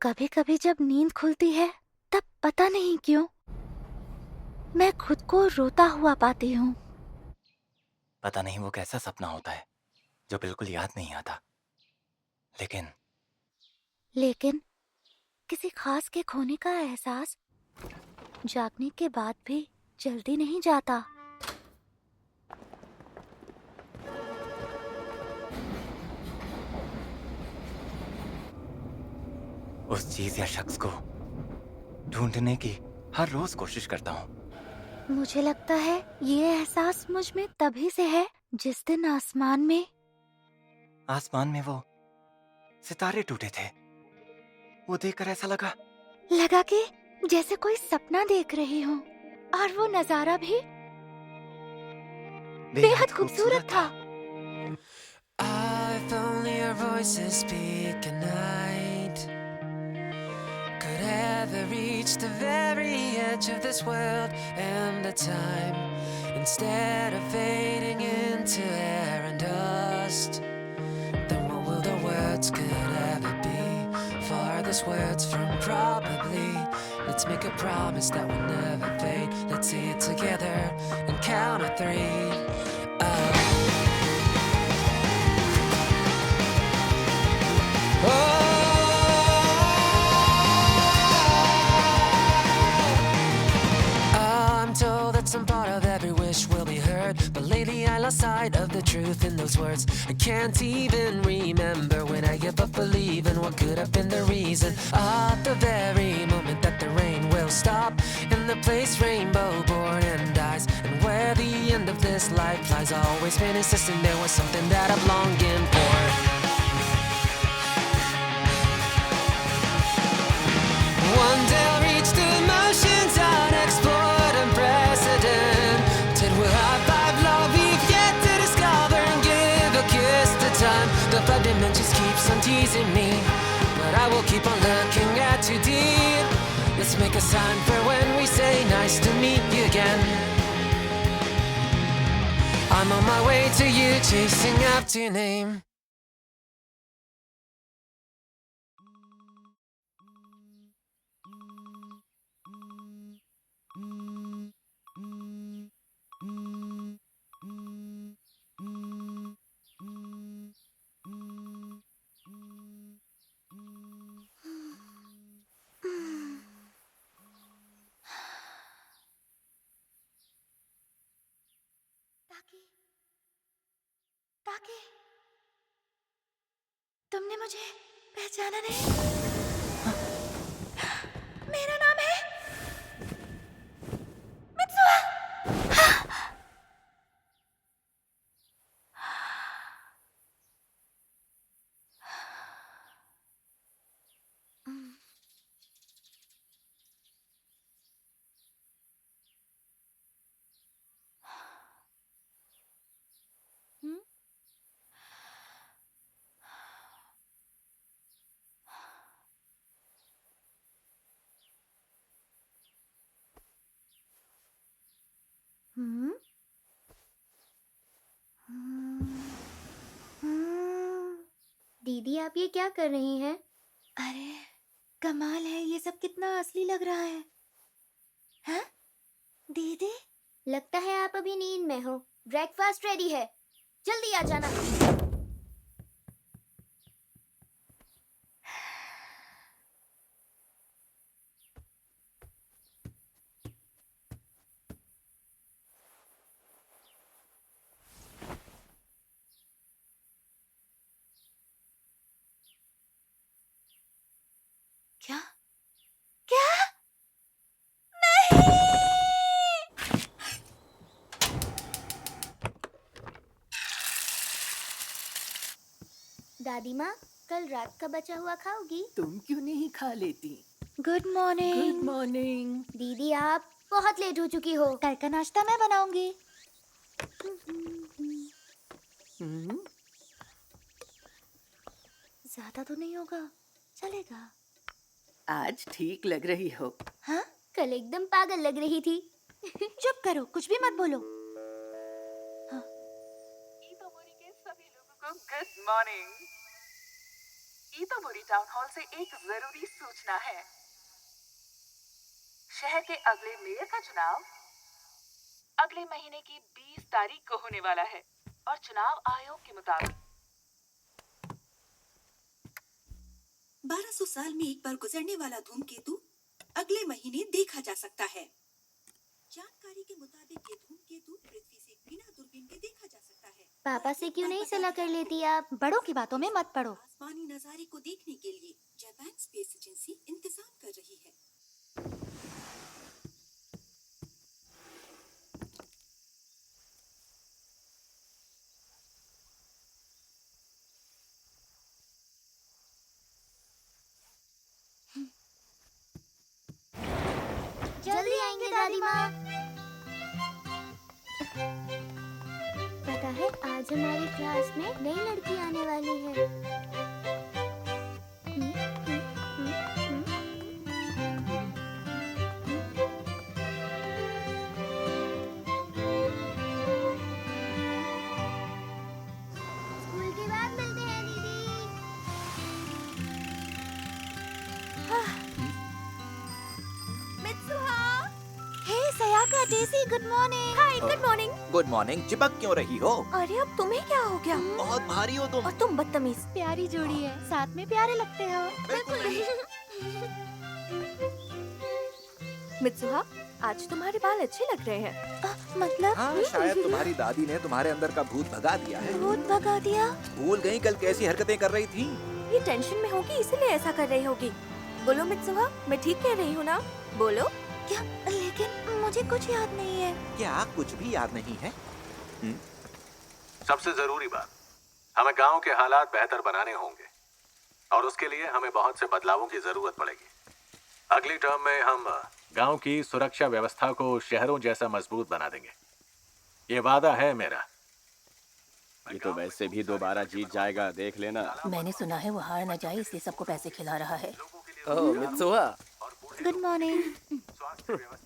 कभी कभी जब नींद खुलती है तब पता नहीं क्यों मैं खुद को रोता हुआ पाती हूँ। पता नहीं वो कैसा सपना होता है जो बिल्कुल याद नहीं आता। लेकिन किसी खास के खोने का एहसास जागने के बाद भी जल्दी नहीं जाता। उस चीज या शख्स को ढूंढने की हर रोज कोशिश करता हूँ। मुझे लगता है ये एहसास मुझ में तभी से है जिस दिन आसमान में वो सितारे टूटे थे। वो देखकर ऐसा लगा लगा कि जैसे कोई सपना देख रही हूँ और वो नजारा भी बेहद खूबसूरत था। If only our voices speak at night could ever reach the very edge of this world and the time, instead of fading into air and dust, then what will the words could ever be? Farthest words from probably. Let's make a promise that will never fade. Let's say it together and count to three. I'm told that some part of every wish will be heard, but lately I lost sight of the truth in those words. I can't even remember when I gave up believing what could have been the reason. At the very moment that the rain will stop, in the place rainbow born and dies, and where the end of this life lies, I've always been insisting there was something that I'm longing for. One day I'll reach the motions unexplored and unprecedented. We'll high five love we've yet to discover and give a kiss to time. The 5 dimensions keeps on teasing me, but I will keep on looking at you deep. Let's make a sign for when we say nice to meet you again. I'm on my way to you, chasing after your name. ताकि तुमने मुझे पहचाना नहीं? मेरा नाम है Mitsuha. हम्म दीदी, आप ये क्या कर रही हैं? अरे कमाल है, ये सब कितना असली लग रहा है। हाँ दीदी, लगता है आप अभी नींद में हो। ब्रेकफास्ट रेडी है, जल्दी आ जाना। क्या क्या नहीं। दादी माँ, कल रात का बचा हुआ खाओगी? तुम क्यों नहीं खा लेती? Good morning. Good morning. दीदी, आप बहुत लेट हो चुकी हो। कल का नाश्ता मैं बनाऊंगी। ज्यादा तो नहीं होगा, चलेगा। आज ठीक लग रही हो। हाँ, कल एकदम पागल लग रही थी। चुप करो, कुछ भी मत बोलो। सभी लोगों को गुड मॉर्निंग। ईतोमोरी टाउन हॉल से एक जरूरी सूचना है। शहर के अगले मेयर का चुनाव अगले महीने की 20 तारीख को होने वाला है और चुनाव आयोग के मुताबिक 1200 साल में एक बार गुजरने वाला धूमकेतु अगले महीने देखा जा सकता है। जानकारी के मुताबिक ये धूमकेतु पृथ्वी से बिना दूरबीन के देखा जा सकता है। पापा से क्यों नहीं सलाह कर लेती आप? बड़ों की बातों में मत पड़ो। आसमानी नजारे को देखने के लिए जापान स्पेस एजेंसी इंतजाम कर रही है। जल्दी आएंगे दादी माँ। पता है आज हमारी क्लास में नई लड़की आने वाली है। स्कूल के बाद मिलते हैं दीदी। हे सयाका, डेजी, गुड मॉर्निंग। हाय, गुड मॉर्निंग। Good morning. चिपक क्यों रही हो? अरे अब तुम्हें क्या हो गया? बहुत भारी हो तुम। और तुम बदतमीज। प्यारी जोड़ी है, साथ में प्यारे लगते हो। बिल्कुल नहीं। मित्सुहा, आज तुम्हारे बाल अच्छे लग रहे हैं। मतलब हाँ, शायद तुम्हारी दादी ने तुम्हारे अंदर का भूत भगा दिया है। भूत भगा दिया? भूल गई कल कैसी हरकतें कर रही थी। ये टेंशन में होगी इसलिए ऐसा कर रही होगी। बोलो मित्सुहा, मैं ठीक कह रही हूँ ना? बोलो। क्या? लेकिन मुझे कुछ याद नहीं है। क्या कुछ भी याद नहीं है? सबसे जरूरी बात, हमें गांव के हालात बेहतर बनाने होंगे और उसके लिए हमें बहुत से बदलावों की जरूरत पड़ेगी। अगली टर्म में हम गांव की सुरक्षा व्यवस्था को शहरों जैसा मजबूत बना देंगे। ये वादा है मेरा। ये तो वैसे भी दोबारा जीत जाएगा, देख लेना। मैंने सुना है वो हार न जाए इसलिए सबको पैसे खिला रहा है। ओह मित्सुहा, गुड मॉर्निंग।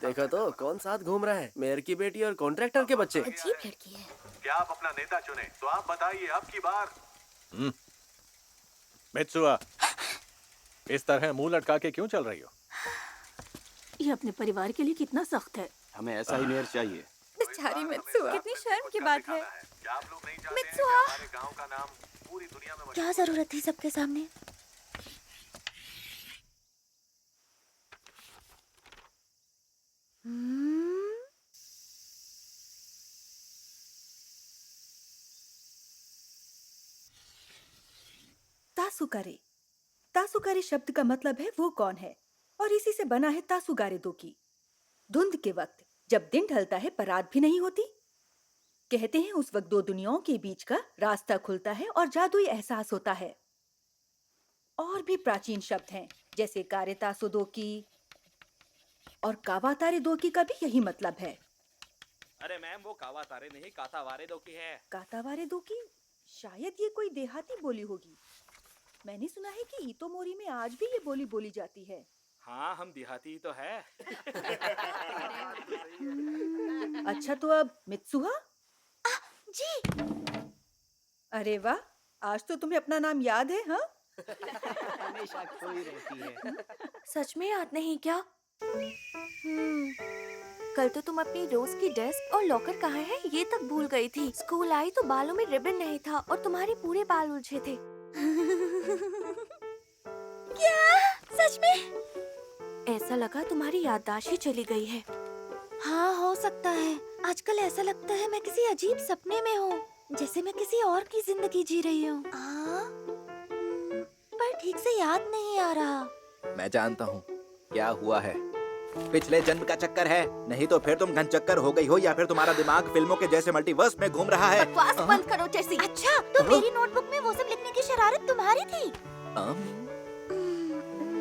देखो तो कौन साथ घूम रहा है, मेयर की बेटी और कॉन्ट्रैक्टर के बच्चे। अजीब लड़की है। क्या आप अपना नेता चुने तो आप बताइए अब की बार। मित्सुआ, इस तरह मुंह लटका के क्यों चल रही हो? ये अपने परिवार के लिए कितना सख्त है। हमें ऐसा ही मेयर चाहिए। बेचारी मित्सुहा, कितनी शर्म की बात है। क्या आप लोग नहीं जानते मित्सुआ, कि हमारे गांव का नाम पूरी दुनिया में क्या जरूरत थी सबके सामने? तासुकारे। तासुकारे शब्द का मतलब है वो कौन है, और इसी से बना है तासुगारे दोकी। धुंध के वक्त जब दिन ढलता है पर रात भी नहीं होती, कहते हैं उस वक्त दो दुनियाओं के बीच का रास्ता खुलता है और जादुई एहसास होता है। और भी प्राचीन शब्द हैं जैसे कारे तासु दोकी और कावातारे दोकी का भी यही मतलब है। अरे मैम, वो कावातारे नहीं कातावारे दोकी है। कातावारे दोकी? शायद ये कोई देहाती बोली होगी। मैंने सुना है कि ईतोमोरी में आज भी ये बोली बोली जाती है। हाँ, हम देहाती तो है। अच्छा, तो अब मित्सुहा? जी। अरे वाह, आज तो तुम्हें अपना नाम याद है। हाँ, हमेशा खोई रहती है। सच में याद नहीं क्या? कल तो तुम अपनी रोज की डेस्क और लॉकर कहाँ है ये तक भूल गई थी। स्कूल आई तो बालों में रिबन नहीं था और तुम्हारे पूरे बाल उलझे थे। क्या? सच में? ऐसा लगा तुम्हारी याददाश्त ही चली गई है। हाँ, हो सकता है। आजकल ऐसा लगता है मैं किसी अजीब सपने में हूँ, जैसे मैं किसी और की जिंदगी जी रही हूँ। पर ठीक से याद नहीं आ रहा। मैं जानता हूँ क्या हुआ है। पिछले जन्म का चक्कर है, नहीं तो फिर तुम घन चक्कर हो गई हो या फिर तुम्हारा दिमाग फिल्मों के जैसे मल्टीवर्स में घूम रहा है। बकवास बंद करो टेसी। अच्छा, तो मेरी नोटबुक में वो सब लिखने की शरारत तुम्हारी थी?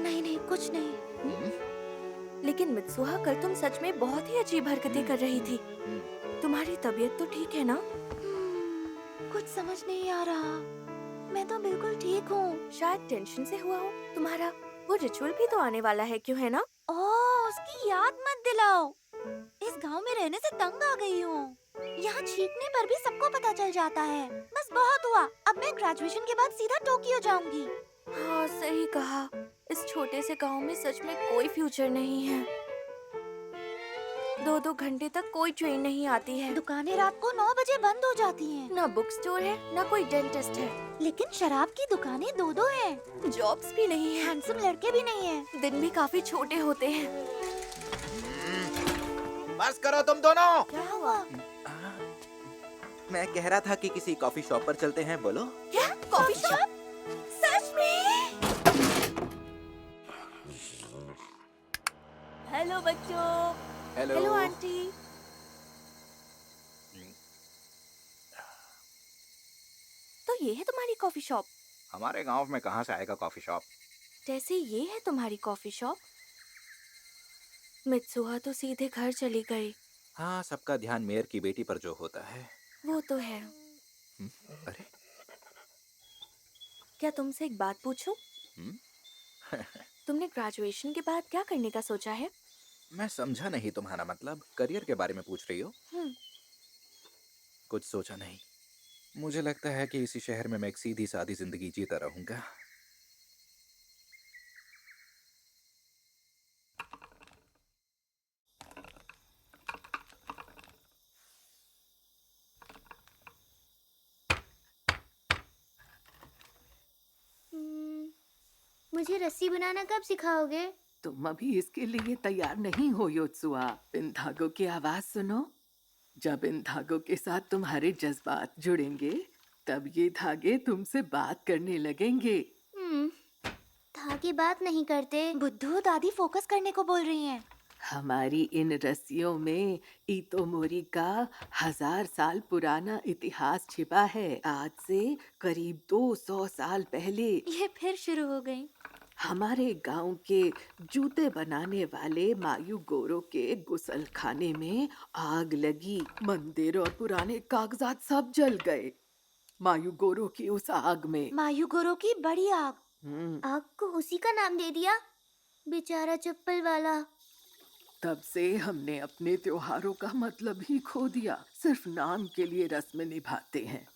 नहीं नहीं, कुछ नहीं। लेकिन मित्सुहा, कल तुम सच में बहुत ही अजीब हरकतें कर रही थी। तुम्हारी तबीयत तो ठीक है ना? कुछ समझ नहीं आ रहा। मैं तो बिल्कुल ठीक हूँ। शायद टेंशन से हुआ हो। तुम्हारा वो रिचुअल भी तो आने वाला है, क्यों है ना? ओह, उसकी याद मत दिलाओ। इस गांव में रहने से तंग आ गई हूँ। यहाँ छींकने पर भी सबको पता चल जाता है। बस बहुत हुआ, अब मैं ग्रेजुएशन के बाद सीधा टोक्यो जाऊंगी। हाँ सही कहा, इस छोटे से गांव में सच में कोई फ्यूचर नहीं है। 2-2 घंटे तक कोई ट्रेन नहीं आती है। दुकानें रात को 9 बजे बंद हो जाती हैं। ना बुक स्टोर है, ना कोई डेंटिस्ट है। लेकिन शराब की दुकानें 2-2 हैं। जॉब्स भी नहीं है। हैंडसम लड़के भी नहीं हैं। दिन भी काफी छोटे होते हैं। बस करो तुम दोनों। क्या हुआ? मैं कह रहा था कि किसी कॉफी शॉप पर चलते हैं, बोलो। क्या? Coffee shop? सच में? हेलो बच्चों। हेलो। Hello aunty. तो ये है तुम्हारी कॉफी शॉप? हमारे गांव में कहाँ से आएगा कॉफी शॉप? जैसे ये है तुम्हारी कॉफी शॉप? मित्सुहा तो सीधे घर चली गई। हाँ, सबका ध्यान मेयर की बेटी पर जो होता है। वो तो है। अरे क्या तुमसे एक बात पूछूं? तुमने ग्रेजुएशन के बाद क्या करने का सोचा है? मैं समझा नहीं तुम्हारा मतलब। करियर के बारे में पूछ रही हो? कुछ सोचा नहीं। मुझे लगता है कि इसी शहर में मैं एक सीधी सादी जिंदगी जीता रहूंगा। मुझे रस्सी बनाना कब सिखाओगे? तुम अभी इसके लिए तैयार नहीं हो योत्सुआ। इन धागों की आवाज सुनो। जब इन धागों के साथ तुम्हारे जज्बात जुड़ेंगे, तब ये धागे तुमसे बात करने लगेंगे। धागे बात नहीं करते। बुद्धू, दादी फोकस करने को बोल रही हैं। हमारी इन रस्सियों में इतोमोरी का 1000 साल पुराना इतिहास छिपा है। आज से करीब 200 साल पहले ये फिर शुरू हो गई। हमारे गांव के जूते बनाने वाले मायू गोरो के गुसल खाने में आग लगी। मंदिर और पुराने कागजात सब जल गए मायू गोरो की उस आग में। मायू गोरो की बड़ी आग। आग को उसी का नाम दे दिया, बेचारा चप्पल वाला। तब से हमने अपने त्योहारों का मतलब ही खो दिया। सिर्फ नाम के लिए रस्म निभाते हैं।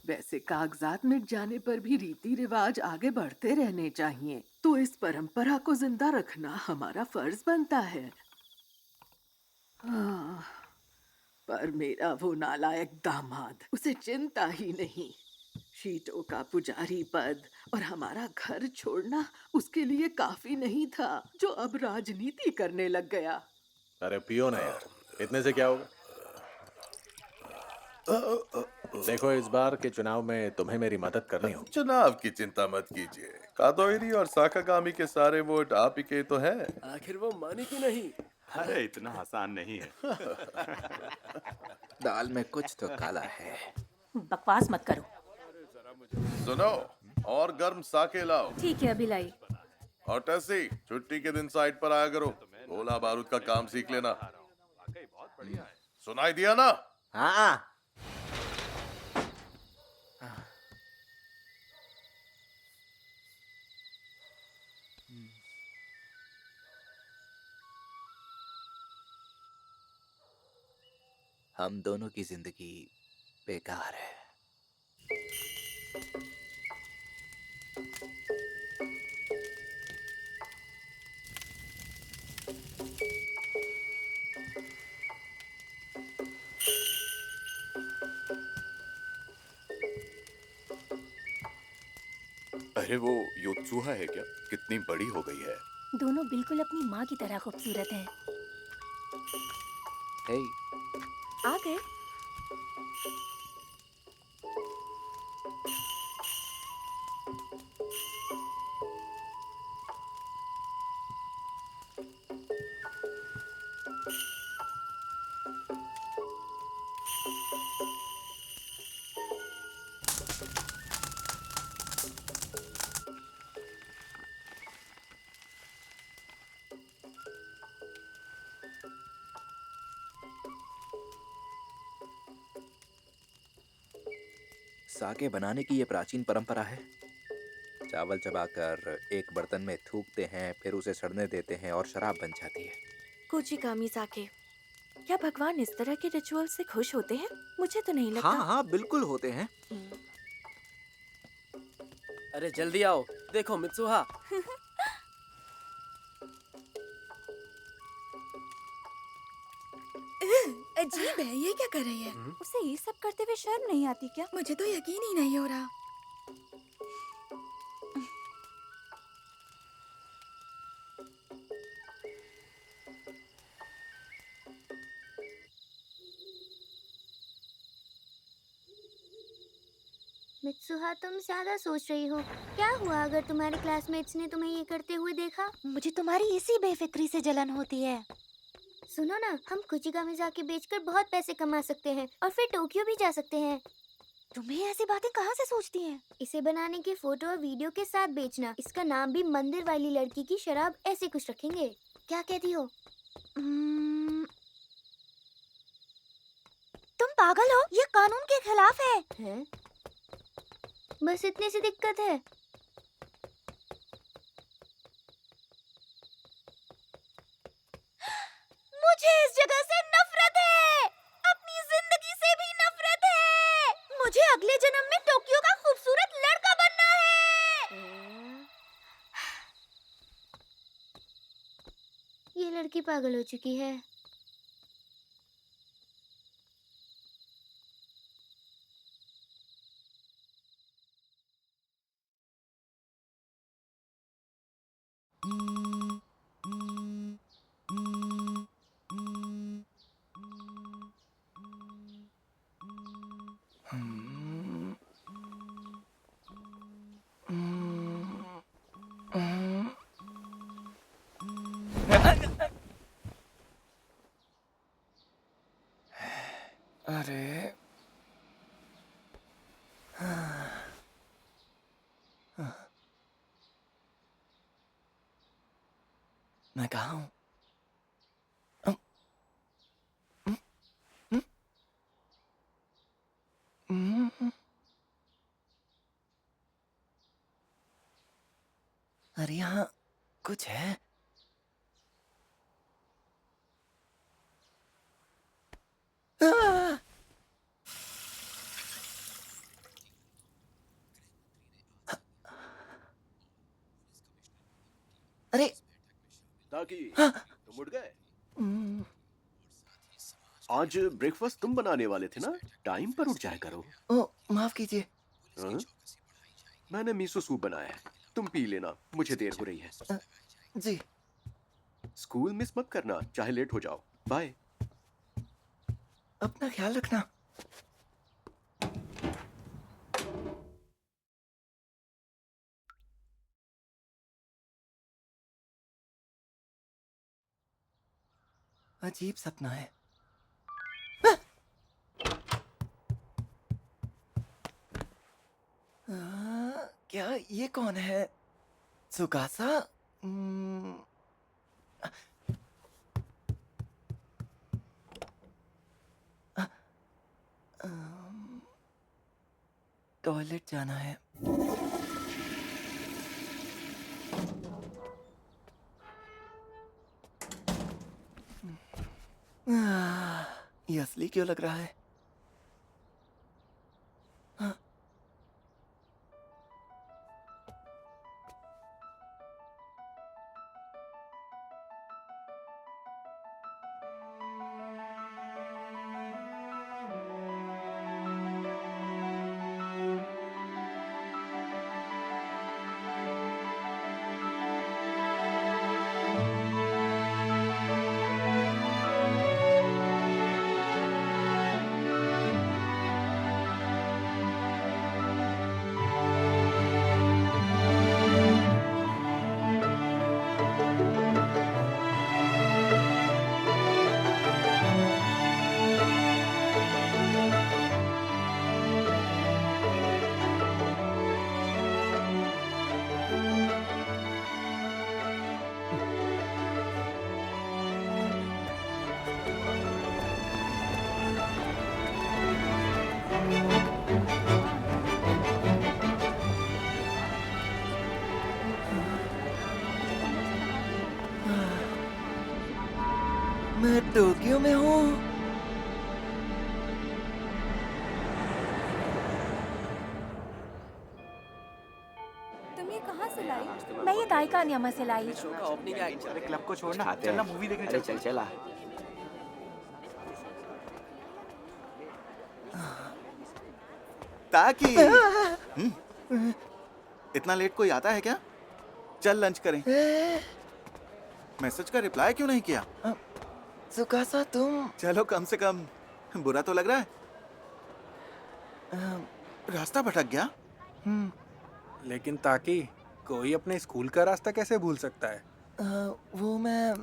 वैसे कागजात मिट जाने पर भी रीति रिवाज आगे बढ़ते रहने चाहिए। तो इस परंपरा को जिंदा रखना हमारा फर्ज बनता है। पर मेरा वो नालायक दामाद, उसे चिंता ही नहीं। शीटों का पुजारी पद और हमारा घर छोड़ना उसके लिए काफी नहीं था, जो अब राजनीति करने लग गया। अरे पियो ना यार, इतने से क्या होगा। देखो, इस बार के चुनाव में तुम्हें मेरी मदद करनी होगी। चुनाव की चिंता मत कीजिए। कादोइरी और साकागामी के सारे वोट आप ही के तो हैं। आखिर वो माने कि नहीं? अरे इतना आसान नहीं है। दाल में कुछ तो काला है। बकवास मत करो। सुनो, और गर्म साके लाओ। ठीक है, अभी लाई। और टेसी, छुट्टी के दिन साइट पर आया करो। गोला बारूद का काम सीख लेना। सुनाई दिया ना? हाँ। हम दोनों की जिंदगी बेकार है। अरे वो योत्सुहा है क्या? कितनी बड़ी हो गई है। दोनों बिल्कुल अपनी माँ की तरह खूबसूरत हैं। हे, आ गए? साके बनाने की ये प्राचीन परंपरा है। चावल चबाकर एक बर्तन में थूकते हैं, फिर उसे सड़ने देते हैं और शराब बन जाती है। कोचिकामी साके। क्या भगवान इस तरह के रिचुअल से खुश होते हैं? मुझे तो नहीं लगता। हाँ हाँ, बिल्कुल होते हैं। अरे जल्दी आओ, देखो मित्सुहा, अजीब है, ये क्या कर रही है? उसे ये सब करते हुए शर्म नहीं आती क्या? मुझे तो यकीन ही नहीं हो रहा। मित्सुहा, तुम ज्यादा सोच रही हो। क्या हुआ अगर तुम्हारे क्लासमेट्स ने तुम्हें ये करते हुए देखा? मुझे तुम्हारी इसी बेफिक्री से जलन होती है। सुनो ना, हम कुचिका मिज़ाकी बेचकर बहुत पैसे कमा सकते हैं और फिर टोक्यो भी जा सकते हैं। तुम्हें ऐसी बातें कहाँ से सोचती हैं? इसे बनाने के फोटो और वीडियो के साथ बेचना। इसका नाम भी मंदिर वाली लड़की की शराब ऐसे कुछ रखेंगे। क्या कहती हो? तुम पागल हो? ये कानून के खिलाफ है। हैं? बस इतनी सी दिक्कत है। मुझे इस जगह से नफरत है, अपनी जिंदगी से भी नफरत है। मुझे अगले जन्म में टोक्यो का खूबसूरत लड़का बनना है। ये लड़की पागल हो चुकी है। अरे मैं कहाँ हूँ? अरे यहाँ कुछ है। अरे ताकि तुम उठ गए? आज ब्रेकफास्ट तुम बनाने वाले थे ना? टाइम पर उठ जाया करो। ओ माफ कीजिए। हाँ? मैंने मिसो सूप बनाया है, तुम पी लेना, मुझे देर हो रही है। जी। स्कूल मिस मत करना, चाहे लेट हो जाओ। बाय। अपना ख्याल रखना। अजीब सपना है। क्या ये कौन है? सुकासा? टॉयलेट जाना है। ये असली क्यों लग रहा है? कहाँ से लाई? मैं ये दायका नियमा से लाई। शो का ओपनिंग एक्ट। अरे क्लब को छोड़ना, खाते चलना हैं। मूवी देखने अरे चलते चल चला। ताकि इतना लेट कोई आता है क्या? चल लंच करें। मैसेज का रिप्लाई क्यों नहीं किया? सुकासा तुम। चलो कम से कम बुरा तो लग रहा है। रास्ता भटक गया। लेकिन ताकि कोई अपने स्कूल का रास्ता कैसे भूल सकता है? वो मैं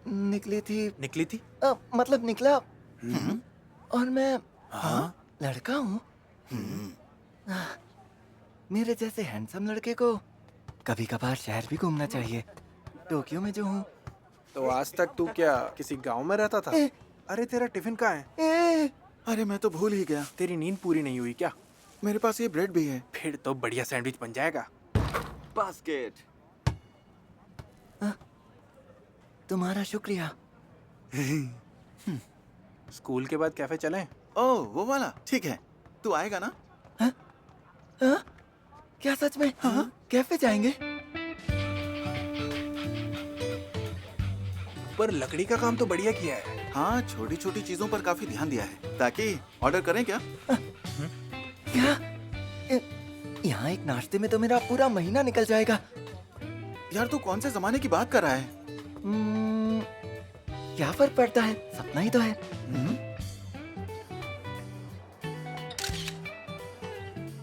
निकली थी। मतलब निकला। और मैं लड़का हूँ। मेरे जैसे हैंडसम लड़के को कभी कभार शहर भी घूमना चाहिए। टोक्यो में जो हूँ। तो आज तक तू क्या किसी गांव में रहता था? अरे तेरा टिफिन कहाँ है? अरे मैं तो भूल ही गया। तेरी नींद पूरी नहीं हुई क्या? मेरे पास ये ब्रेड भी है। फिर तो बढ़िया सैंडविच बन जाएगा। बास्केट। तुम्हारा शुक्रिया। स्कूल के बाद कैफे चलें? ओह वो वाला ठीक है। तू आएगा ना? क्या सच में? कैफे जाएंगे? पर लकड़ी का काम तो बढ़िया किया है। हाँ छोटी छोटी चीजों पर काफी ध्यान दिया है। ताकि ऑर्डर करें क्या? क्या? यहाँ एक नाश्ते में तो मेरा पूरा महीना निकल जाएगा। यार तू कौन से जमाने की बात कर रहा है? क्या फर्क पड़ता है? सपना ही तो है।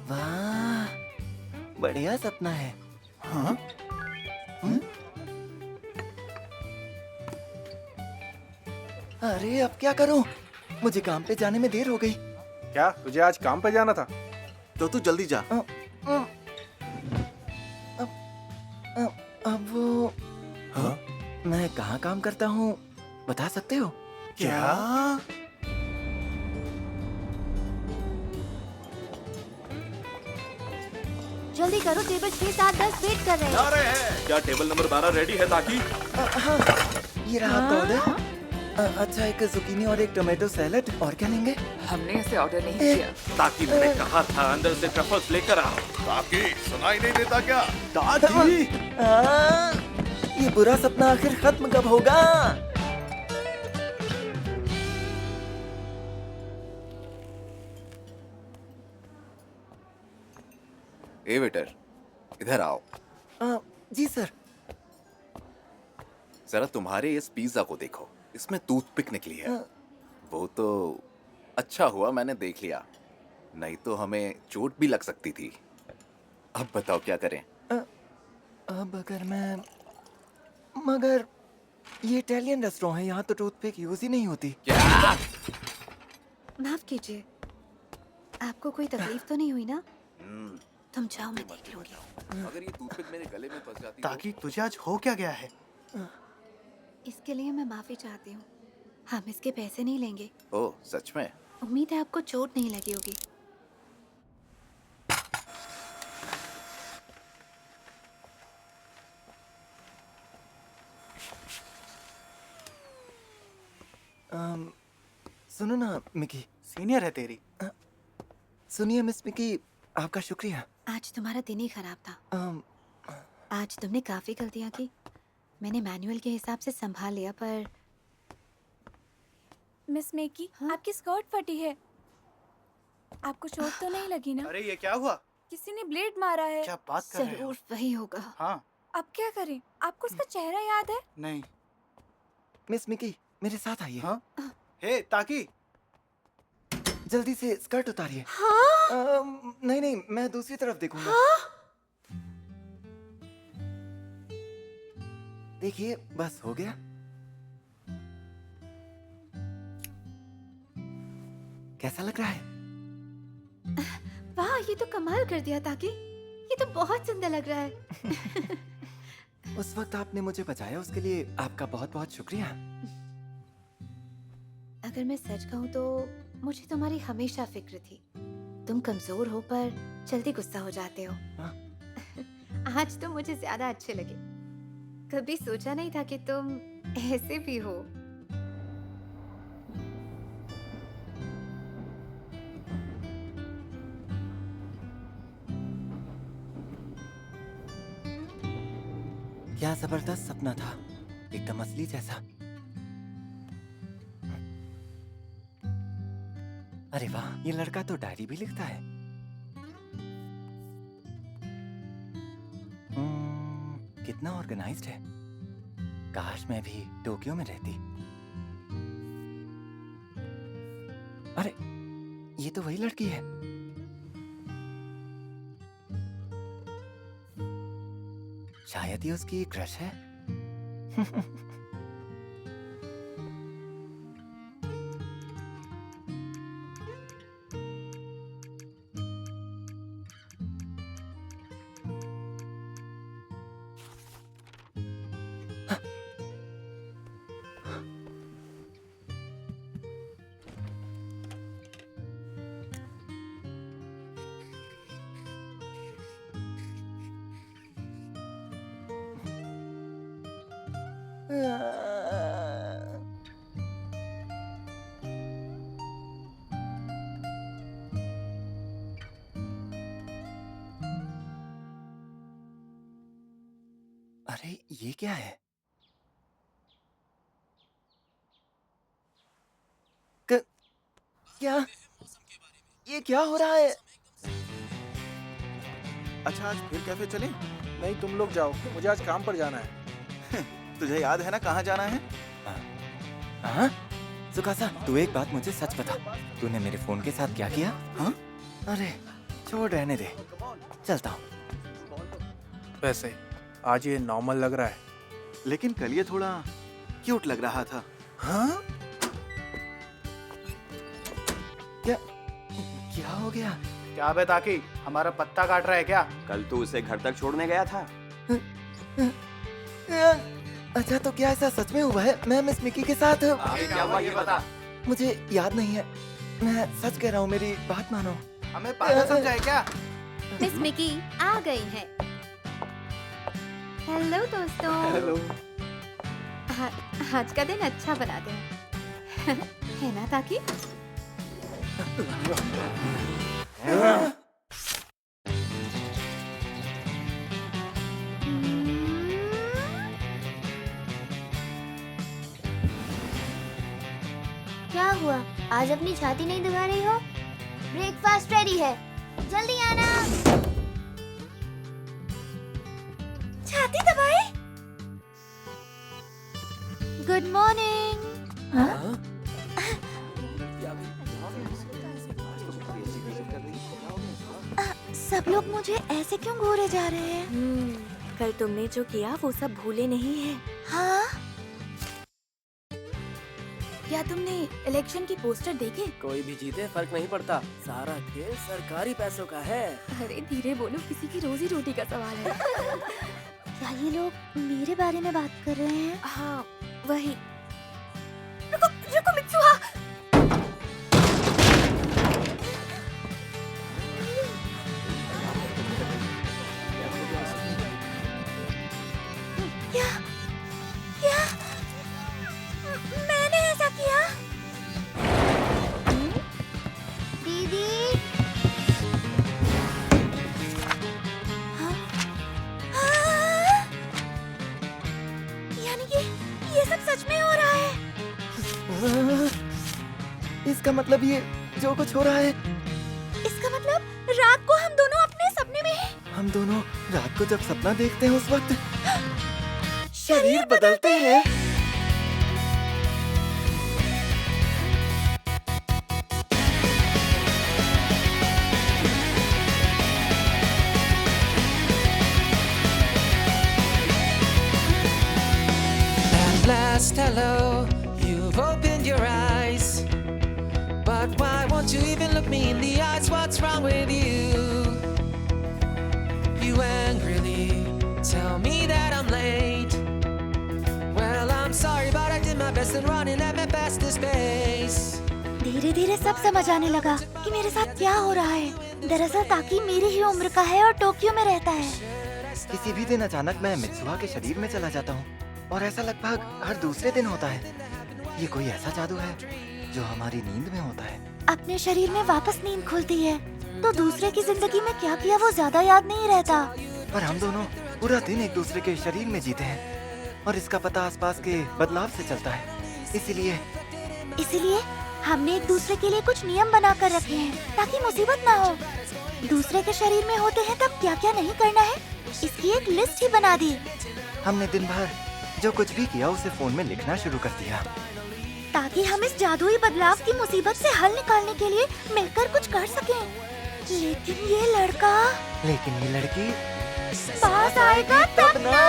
वाह, बढ़िया सपना है। हाँ? अरे अब क्या करूं? मुझे काम पे जाने में देर हो गई। क्या तुझे आज काम पे जाना था? तो तू जल्दी जा। अब वो मैं कहाँ काम करता हूँ बता सकते हो? क्या? जल्दी करो, टेबल 6, 7, 10 वेट कर रहे हैं। क्या टेबल नंबर 12 रेडी है ताकि? ये रहा आपका ऑर्डर। अच्छा एक जुकीनी और एक टोमेटो सैलेड। और क्या लेंगे? हमने ऐसे ऑर्डर नहीं किया। ताकि मैंने कहा था अंदर से ट्रफल्स लेकर आओ। ताकि सुनाई नहीं देता क्या? ताकि ये बुरा सपना आखिर खत्म कब होगा? ए वेटर, इधर आओ। जी सर। जरा तुम्हारे इस पिज्जा को देखो, इसमें टूथपिक निकली है। वो तो अच्छा हुआ मैंने देख लिया, नहीं तो हमें चोट भी लग सकती थी। अब बताओ क्या करें? अब अगर मैं मगर ये इटालियन रेस्टोरेंट है, यहाँ तो टूथपिक यूज ही नहीं होती। क्या? माफ कीजिए, आपको कोई तकलीफ तो नहीं हुई ना? तुम जाओ, मैं देख लूंगी। अगर ये टूथपिक मेरे गले में फंस जाती ताकि तुझे आज हो क्या गया है? इसके लिए मैं माफी चाहती हूँ। हम इसके पैसे नहीं लेंगे। ओह सच में? उम्मीद है आपको चोट नहीं लगी होगी। सुनो ना मिकी। सीनियर है तेरी। सुनिए मिस मिकी, आपका शुक्रिया। आज तुम्हारा दिन ही खराब था। आज तुमने काफी गलतियां की। मैंने मैनुअल के हिसाब से संभाल लिया, पर मिस मेकी, आपकी स्कर्ट फटी है। आपको चोट तो नहीं लगी ना? अरे ये क्या हुआ? किसी ने ब्लेड मारा है। क्या बात कर रहे हो? जरूर वही होगा। हाँ। अब क्या करें? आपको उसका चेहरा याद है? नहीं। मिस मिकी मेरे साथ आइए। हाँ? हे ताकि जल्दी से स्कर्ट उतारिए। नहीं नहीं, मैं दूसरी तरफ देखूंगा। देखिए बस हो गया। कैसा लग रहा है? वाह, ये तो कमाल कर दिया ताकि। ये तो बहुत सुंदर लग रहा है। उस वक्त आपने मुझे बचाया, उसके लिए आपका बहुत बहुत शुक्रिया। अगर मैं सच कहूँ तो मुझे तुम्हारी हमेशा फिक्र थी। तुम कमजोर हो पर जल्दी गुस्सा हो जाते हो। आज तो मुझे ज्यादा अच्छे लगे। कभी सोचा नहीं था कि तुम ऐसे भी हो। क्या जबरदस्त सपना था, एकदम असली जैसा। अरे वाह, ये लड़का तो डायरी भी लिखता है। कितना ऑर्गेनाइज्ड है। काश मैं भी टोक्यो में रहती। अरे ये तो वही लड़की है। शायद ये उसकी क्रश है। अरे ये क्या है? क्या ये क्या हो रहा है? अच्छा आज फिर कैफे चलें? नहीं तुम लोग जाओ, मुझे आज काम पर जाना है। तुझे याद है ना कहाँ जाना है? हाँ? सुकासा, तू एक बात मुझे सच बता, तूने मेरे फोन के साथ क्या किया? हाँ? अरे छोड़, रहने दे, चलता हूँ। वैसे आज ये नॉर्मल लग रहा है, लेकिन कल ये थोड़ा क्यूट लग रहा था। हाँ? क्या हो गया? क्या बे ताकि हमारा पत्ता काट रहा है क्या? कल तू उसे घर तक छोड़ने गया था। अच्छा तो क्या ऐसा सच में हुआ है? मैं मिस मिकी के साथ। क्या हुआ ये बता। मुझे याद नहीं है, मैं सच कह रहा हूँ, मेरी बात मानो। हमें पागल समझा है क्या? मिस मिकी आ गई है। हेलो दोस्तों। हेलो। आज का दिन अच्छा बनाते हैं। है ना ताकि? क्या हुआ? आज अपनी छाती नहीं दबा रही हो? ब्रेकफास्ट रेडी है, जल्दी आना। छाती दबाए? Good morning. सब लोग मुझे ऐसे क्यों घूरे जा रहे हैं? कल तुमने जो किया वो सब भूले नहीं है। हाँ? क्या तुमने इलेक्शन की पोस्टर देखे? कोई भी जीते फर्क नहीं पड़ता, सारा खेल सरकारी पैसों का है। अरे धीरे बोलो, किसी की रोजी रोटी का सवाल है। क्या ये लोग मेरे बारे में बात कर रहे हैं? हाँ वही। रुको रुको मित्सुहा। क्या क्या मैंने ऐसा किया? दीदी। हाँ? हाँ? यानी कि ये सब सच में हो रहा है? इसका मतलब ये जो कुछ हो रहा है, इसका मतलब रात को हम दोनों अपने सपने में हैं। हम दोनों रात को जब सपना देखते हैं उस वक्त शरीर बदलते हैं। At last, hello, you've opened your eyes. But why won't you even look me in the eyes? What's wrong with you? You angrily tell me that I'm late. Well, I'm sorry, but I did my best and running at my fastest pace. धीरे धीरे सब समझ आने लगा कि मेरे साथ क्या हो रहा है। दरअसल ताकि मेरी ही उम्र का है और टोक्यो में रहता है। किसी भी दिन अचानक मैं मित्सुहा के शरीर में चला जाता हूँ और ऐसा लगभग हर दूसरे दिन होता है। ये कोई ऐसा जादू है जो हमारी नींद में होता है। अपने शरीर में वापस नींद खुलती है तो दूसरे की जिंदगी में क्या किया वो ज्यादा याद नहीं रहता। पर हम दोनों पूरा दिन एक दूसरे के शरीर में जीते हैं और इसका पता आसपास के बदलाव से चलता है। इसीलिए हमने एक दूसरे के लिए कुछ नियम बना कर रखे हैं ताकि मुसीबत ना हो। दूसरे के शरीर में होते हैं तब क्या क्या नहीं करना है, इसकी एक लिस्ट ही बना दी। हमने दिन भर जो कुछ भी किया उसे फोन में लिखना शुरू कर दिया, ताकि हम इस जादुई बदलाव की मुसीबत से हल निकालने के लिए मिलकर कुछ कर सकें। लेकिन ये लड़की पास आएगा तब ना।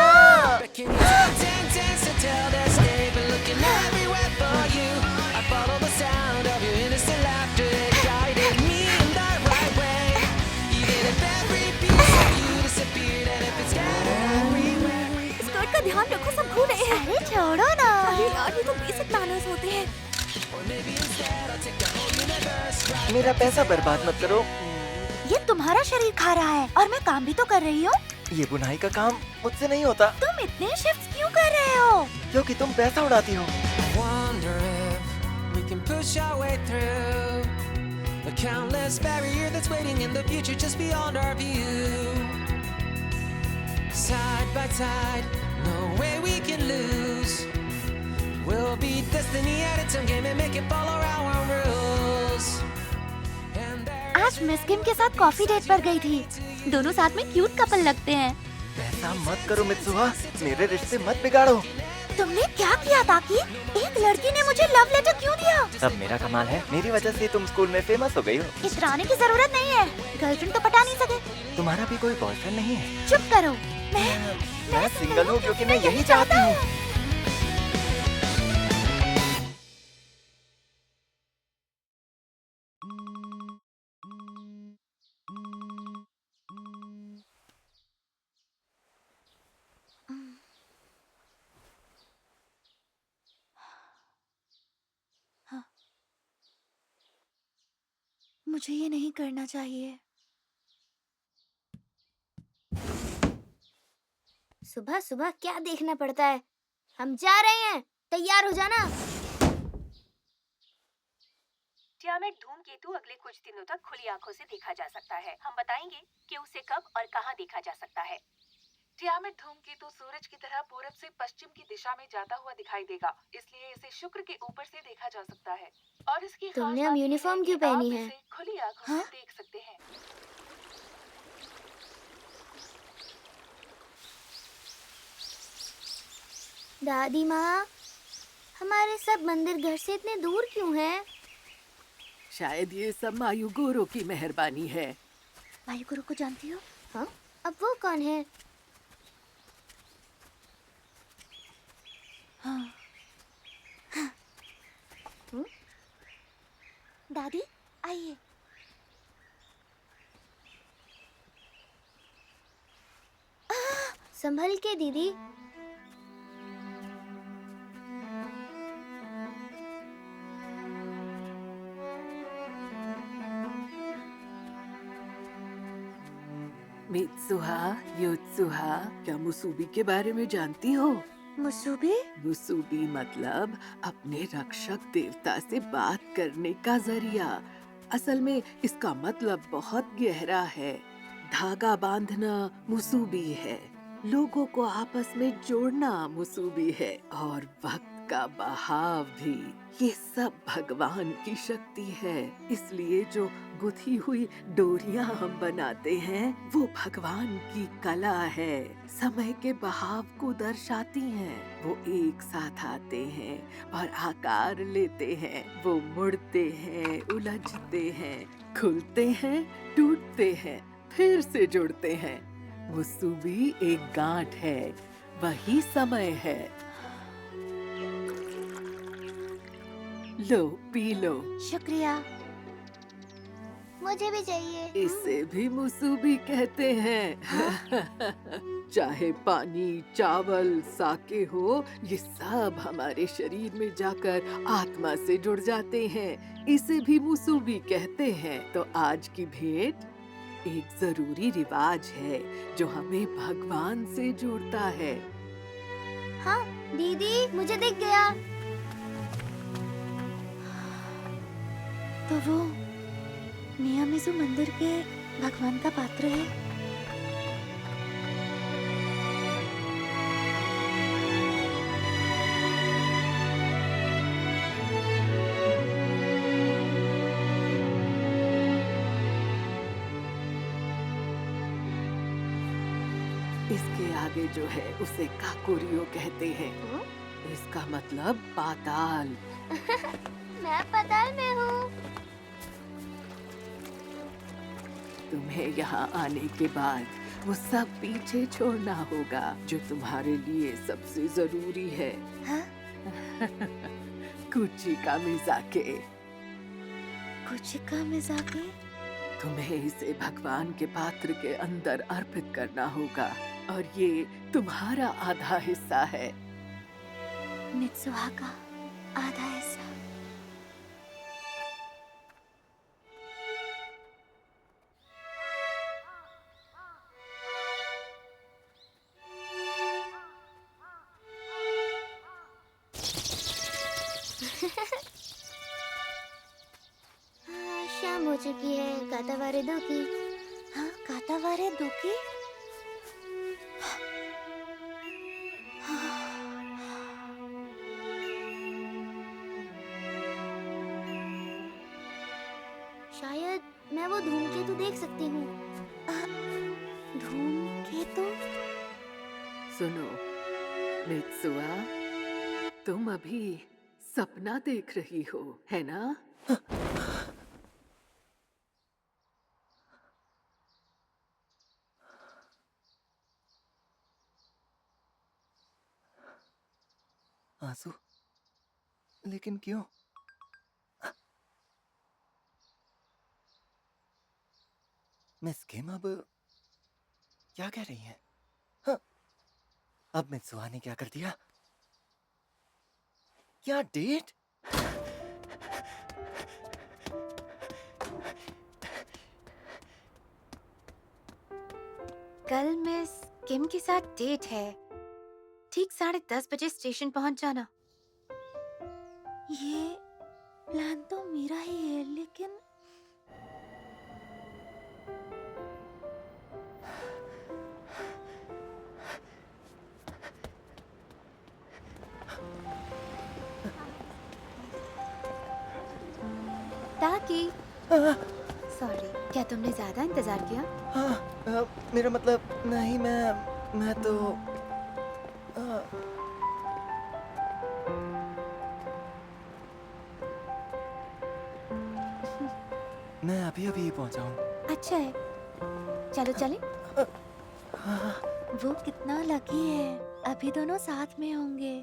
स्कर्ट का ध्यान रखो, सब भूल रहे हैं। अरे छोड़ो ना। अरे यार, ये तो बेसिक मैनर्स होते हैं। मेरा पैसा बर्बाद मत करो। ये तुम्हारा शरीर खा रहा है और मैं काम भी तो कर रही हूँ। ये बुनाई का काम मुझसे नहीं होता। तुम इतने शिफ्ट क्यों कर रहे हो? क्योंकि तुम पैसा उड़ाती हो। Wonder if we can push our way through the countless barrier that's waiting in the future just beyond our view. Side by side, no way we can lose. We'll be destiny at its own game and make it follow our rules. आज miss किम के साथ coffee date पर गई थी। दोनों साथ में cute couple लगते हैं। ऐसा मत करो मित्सुहा, मेरे रिश्ते मत बिगाड़ो। तुमने क्या किया ताकि? एक लड़की ने मुझे लव लेटर क्यों दिया? सब मेरा कमाल है, मेरी वजह से तुम स्कूल में फेमस हो गई हो। इतराने की जरूरत नहीं है, गर्लफ्रेंड तो पटा नहीं सके। तुम्हारा भी कोई बॉयफ्रेंड नहीं है? चुप करो। मैं सिंगल हूँ क्योंकि मैं यही चाहती हूँ। मुझे ये नहीं करना चाहिए। सुबह सुबह क्या देखना पड़ता है? हम जा रहे हैं, तैयार हो जाना। टियामेट धूमकेतु अगले कुछ दिनों तक खुली आंखों से देखा जा सकता है। हम बताएंगे कि उसे कब और कहां देखा जा सकता है। टियामेट धूमकेतु सूरज की तरह पूरब से पश्चिम की दिशा में जाता हुआ दिखाई देगा, इसलिए इसे शुक्र के ऊपर से देखा जा सकता है। और इसकी खास तुमने बात अब यह यूनिफॉर्म है क्यों कि आप पहनी है? इसे खुली आंखों से देख सकते हैं। दादी माँ, हमारे सब मंदिर घर से इतने दूर क्यों हैं? शायद ये सब मायुगोरो की मेहरबानी है। मायुगोरो को जानती हो? हाँ, अब वो कौन है? हाँ। दादी आइए। संभल के दीदी। मित्सुहा, योत्सुहा, क्या मुसूबी के बारे में जानती हो? मुसूबी? मुसूबी मतलब अपने रक्षक देवता से बात करने का जरिया। असल में इसका मतलब बहुत गहरा है। धागा बांधना मुसूबी है, लोगों को आपस में जोड़ना मुसूबी है, और वक्त का बहाव भी। ये सब भगवान की शक्ति है। इसलिए जो गुथी हुई डोरियां हम बनाते हैं वो भगवान की कला है। समय के बहाव को दर्शाती हैं। वो एक साथ आते हैं और आकार लेते हैं। वो मुड़ते हैं, उलझते हैं, खुलते हैं, टूटते हैं, फिर से जुड़ते हैं। मुसूबी एक गांठ है, वही समय है। लो, पी लो। शुक्रिया। मुझे भी चाहिए। इसे भी मुसूबी कहते हैं। चाहे पानी, चावल, साके हो, ये सब हमारे शरीर में जाकर आत्मा से जुड़ जाते हैं। इसे भी मुसूबी कहते हैं। तो आज की भेंट एक जरूरी रिवाज है जो हमें भगवान से जोड़ता है। हाँ दीदी, मुझे दिख गया। तो वो मियामिज़ु मंदिर के भगवान का पात्र है। इसके आगे जो है उसे काकोरियो कहते हैं। इसका मतलब पाताल। मैं पाताल में हूँ। तुम्हें यहाँ आने के बाद वो सब पीछे छोड़ना होगा जो तुम्हारे लिए सबसे जरूरी है। हाँ? कुची का मिजाके। कुछ का मिजाके? तुम्हें इसे भगवान के पात्र के अंदर अर्पित करना होगा और ये तुम्हारा आधा हिस्सा है। मित्सुहा का आधा हिस्सा। शाम हो चुकी है। कातावारे दो की। हाँ, कातावारे दो की। शायद मैं वो धूमकेतु देख सकती हूँ। धूमकेतु? सुनो मित्सुआ, तुम अभी सपना देख रही हो, है ना? आंसू? लेकिन क्यों? मिस किम अब क्या कह रही हैं? हाँ, अब मित्सुआ ने क्या कर दिया? क्या डेट? कल मिस किम के साथ डेट है। ठीक 10:30 बजे स्टेशन पहुंच जाना। ये प्लान तो मेरा ही है, लेकिन ताकि सॉरी, क्या तुमने ज्यादा इंतजार किया? हाँ, मेरा मतलब नहीं, मैं तो मैं अभी अभी पहुंचा हूँ। अच्छा है, चलो चले। वो कितना लकी है, अभी दोनों साथ में होंगे।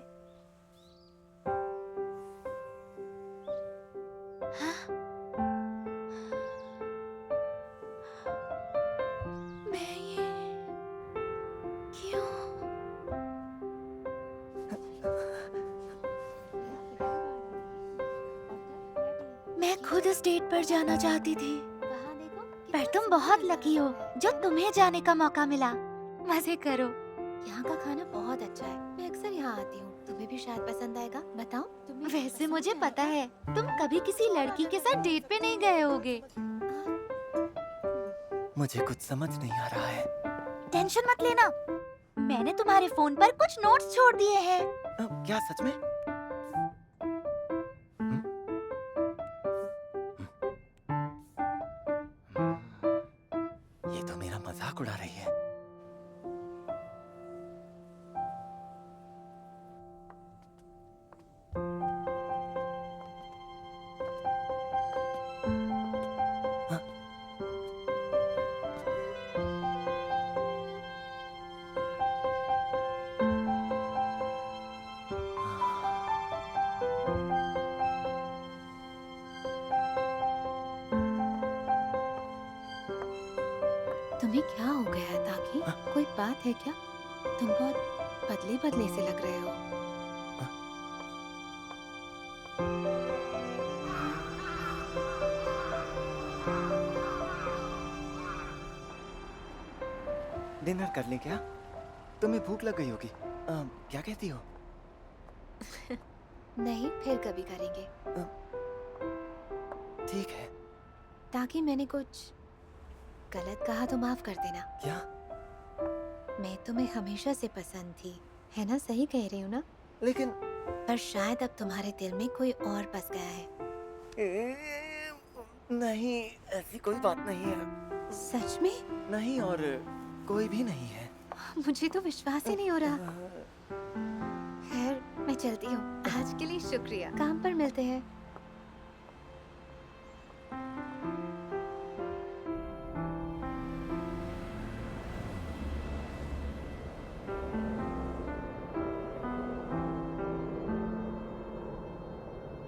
मैं ये क्यों? मैं खुद उस डेट पर जाना चाहती थी, पर तुम बहुत लकी हो जो तुम्हें जाने का मौका मिला। मजे करो। यहाँ का खाना बहुत अच्छा है। मैं अक्सर यहाँ आती हूँ। तुम्हें भी शायद पसंद आएगा। बताओ। वैसे मुझे पता है तुम कभी किसी लड़की के साथ डेट पे नहीं गए होगे। मुझे कुछ समझ नहीं आ रहा है। टेंशन मत लेना, मैंने तुम्हारे फोन पर कुछ नोट्स छोड़ दिए हैं। क्या सच में? ये तो मेरा मजाक उड़ा रही है। तुम्हें क्या हो गया है ताकि? कोई बात है क्या? तुम बहुत बदले बदले से लग रहे हो। डिनर कर लें क्या? तुम्हें भूख लग गई होगी। क्या कहती हो? नहीं, फिर कभी करेंगे। ठीक है। ताकि मैंने कुछ गलत कहा तो माफ कर देना। क्या? मैं तुम्हें हमेशा से पसंद थी, है ना? सही कह रही हूँ ना? लेकिन पर शायद अब तुम्हारे दिल में कोई और बस गया है। नहीं, ऐसी कोई बात नहीं है। सच में? नहीं, और कोई भी नहीं है। मुझे तो विश्वास ही नहीं हो रहा। खैर, मैं चलती हूँ। आज के लिए शुक्रिया। काम पर मिलते हैं।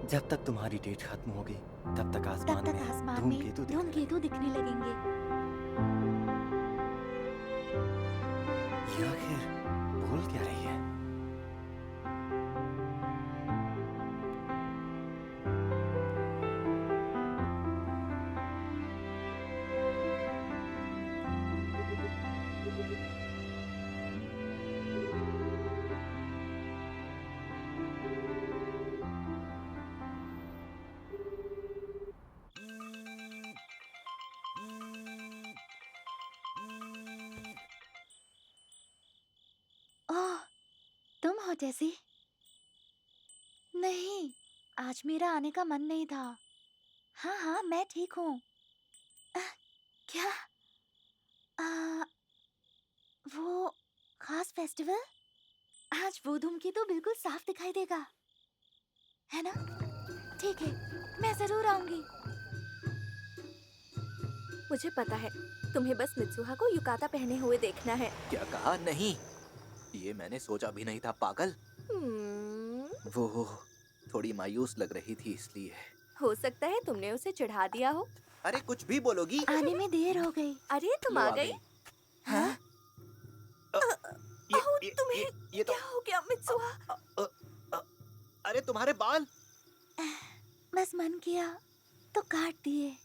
जब तक तुम्हारी डेट खत्म होगी तब तक आसमान में धूमकेतु दिखने लगेंगे। ये आखिर बोल क्या रही है? ओह, तुम हो जैसी? नहीं, आज मेरा आने का मन नहीं था। हाँ हाँ, मैं ठीक हूँ। क्या? वो खास फेस्टिवल? आज वो धूमकेतु बिल्कुल साफ दिखाई देगा, है ना? ठीक है, मैं जरूर आऊंगी। मुझे पता है, तुम्हें बस मित्सुहा को युकाता पहने हुए देखना है। क्या कहा? नहीं, ये मैंने सोचा भी नहीं था, पागल। वो थोड़ी मायूस लग रही थी इसलिए। हो सकता है तुमने उसे चिढ़ा दिया हो। अरे कुछ भी बोलोगी। आने में देर हो गई। अरे तुम आ गई? हाँ? तुम्हें ये तो क्या हो गया मित्सुहा? अरे तुम्हारे बाल। बस मन किया तो काट दिए।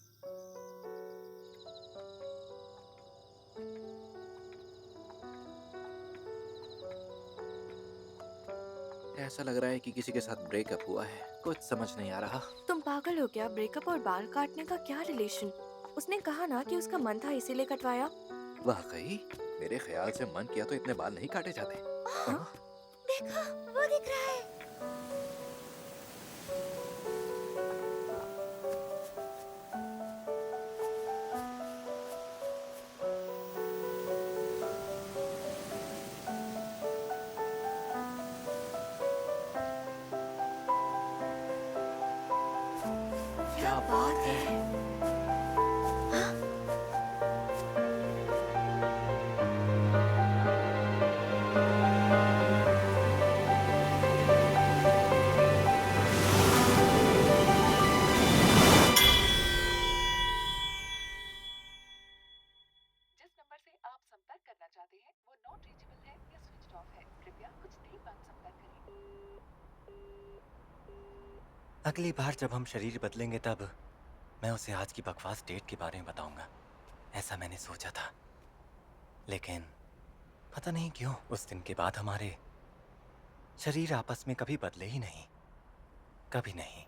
ऐसा लग रहा है कि किसी के साथ ब्रेकअप हुआ है। कुछ समझ नहीं आ रहा। तुम पागल हो क्या? ब्रेकअप और बाल काटने का क्या रिलेशन? उसने कहा ना कि उसका मन था इसीलिए कटवाया। वाकई मेरे ख्याल से मन किया तो इतने बाल नहीं काटे जाते। देखो, वो दिख रहा है। क्या बात है? जिस नंबर से आप संपर्क करना चाहते हैं वो नॉट रीचेबल है या स्विच ऑफ है। कृपया कुछ देर बाद संपर्क करें। अगली बार जब हम शरीर बदलेंगे तब मैं उसे आज की बकवास डेट के बारे में बताऊंगा। ऐसा मैंने सोचा था, लेकिन पता नहीं क्यों उस दिन के बाद हमारे शरीर आपस में कभी बदले ही नहीं, कभी नहीं।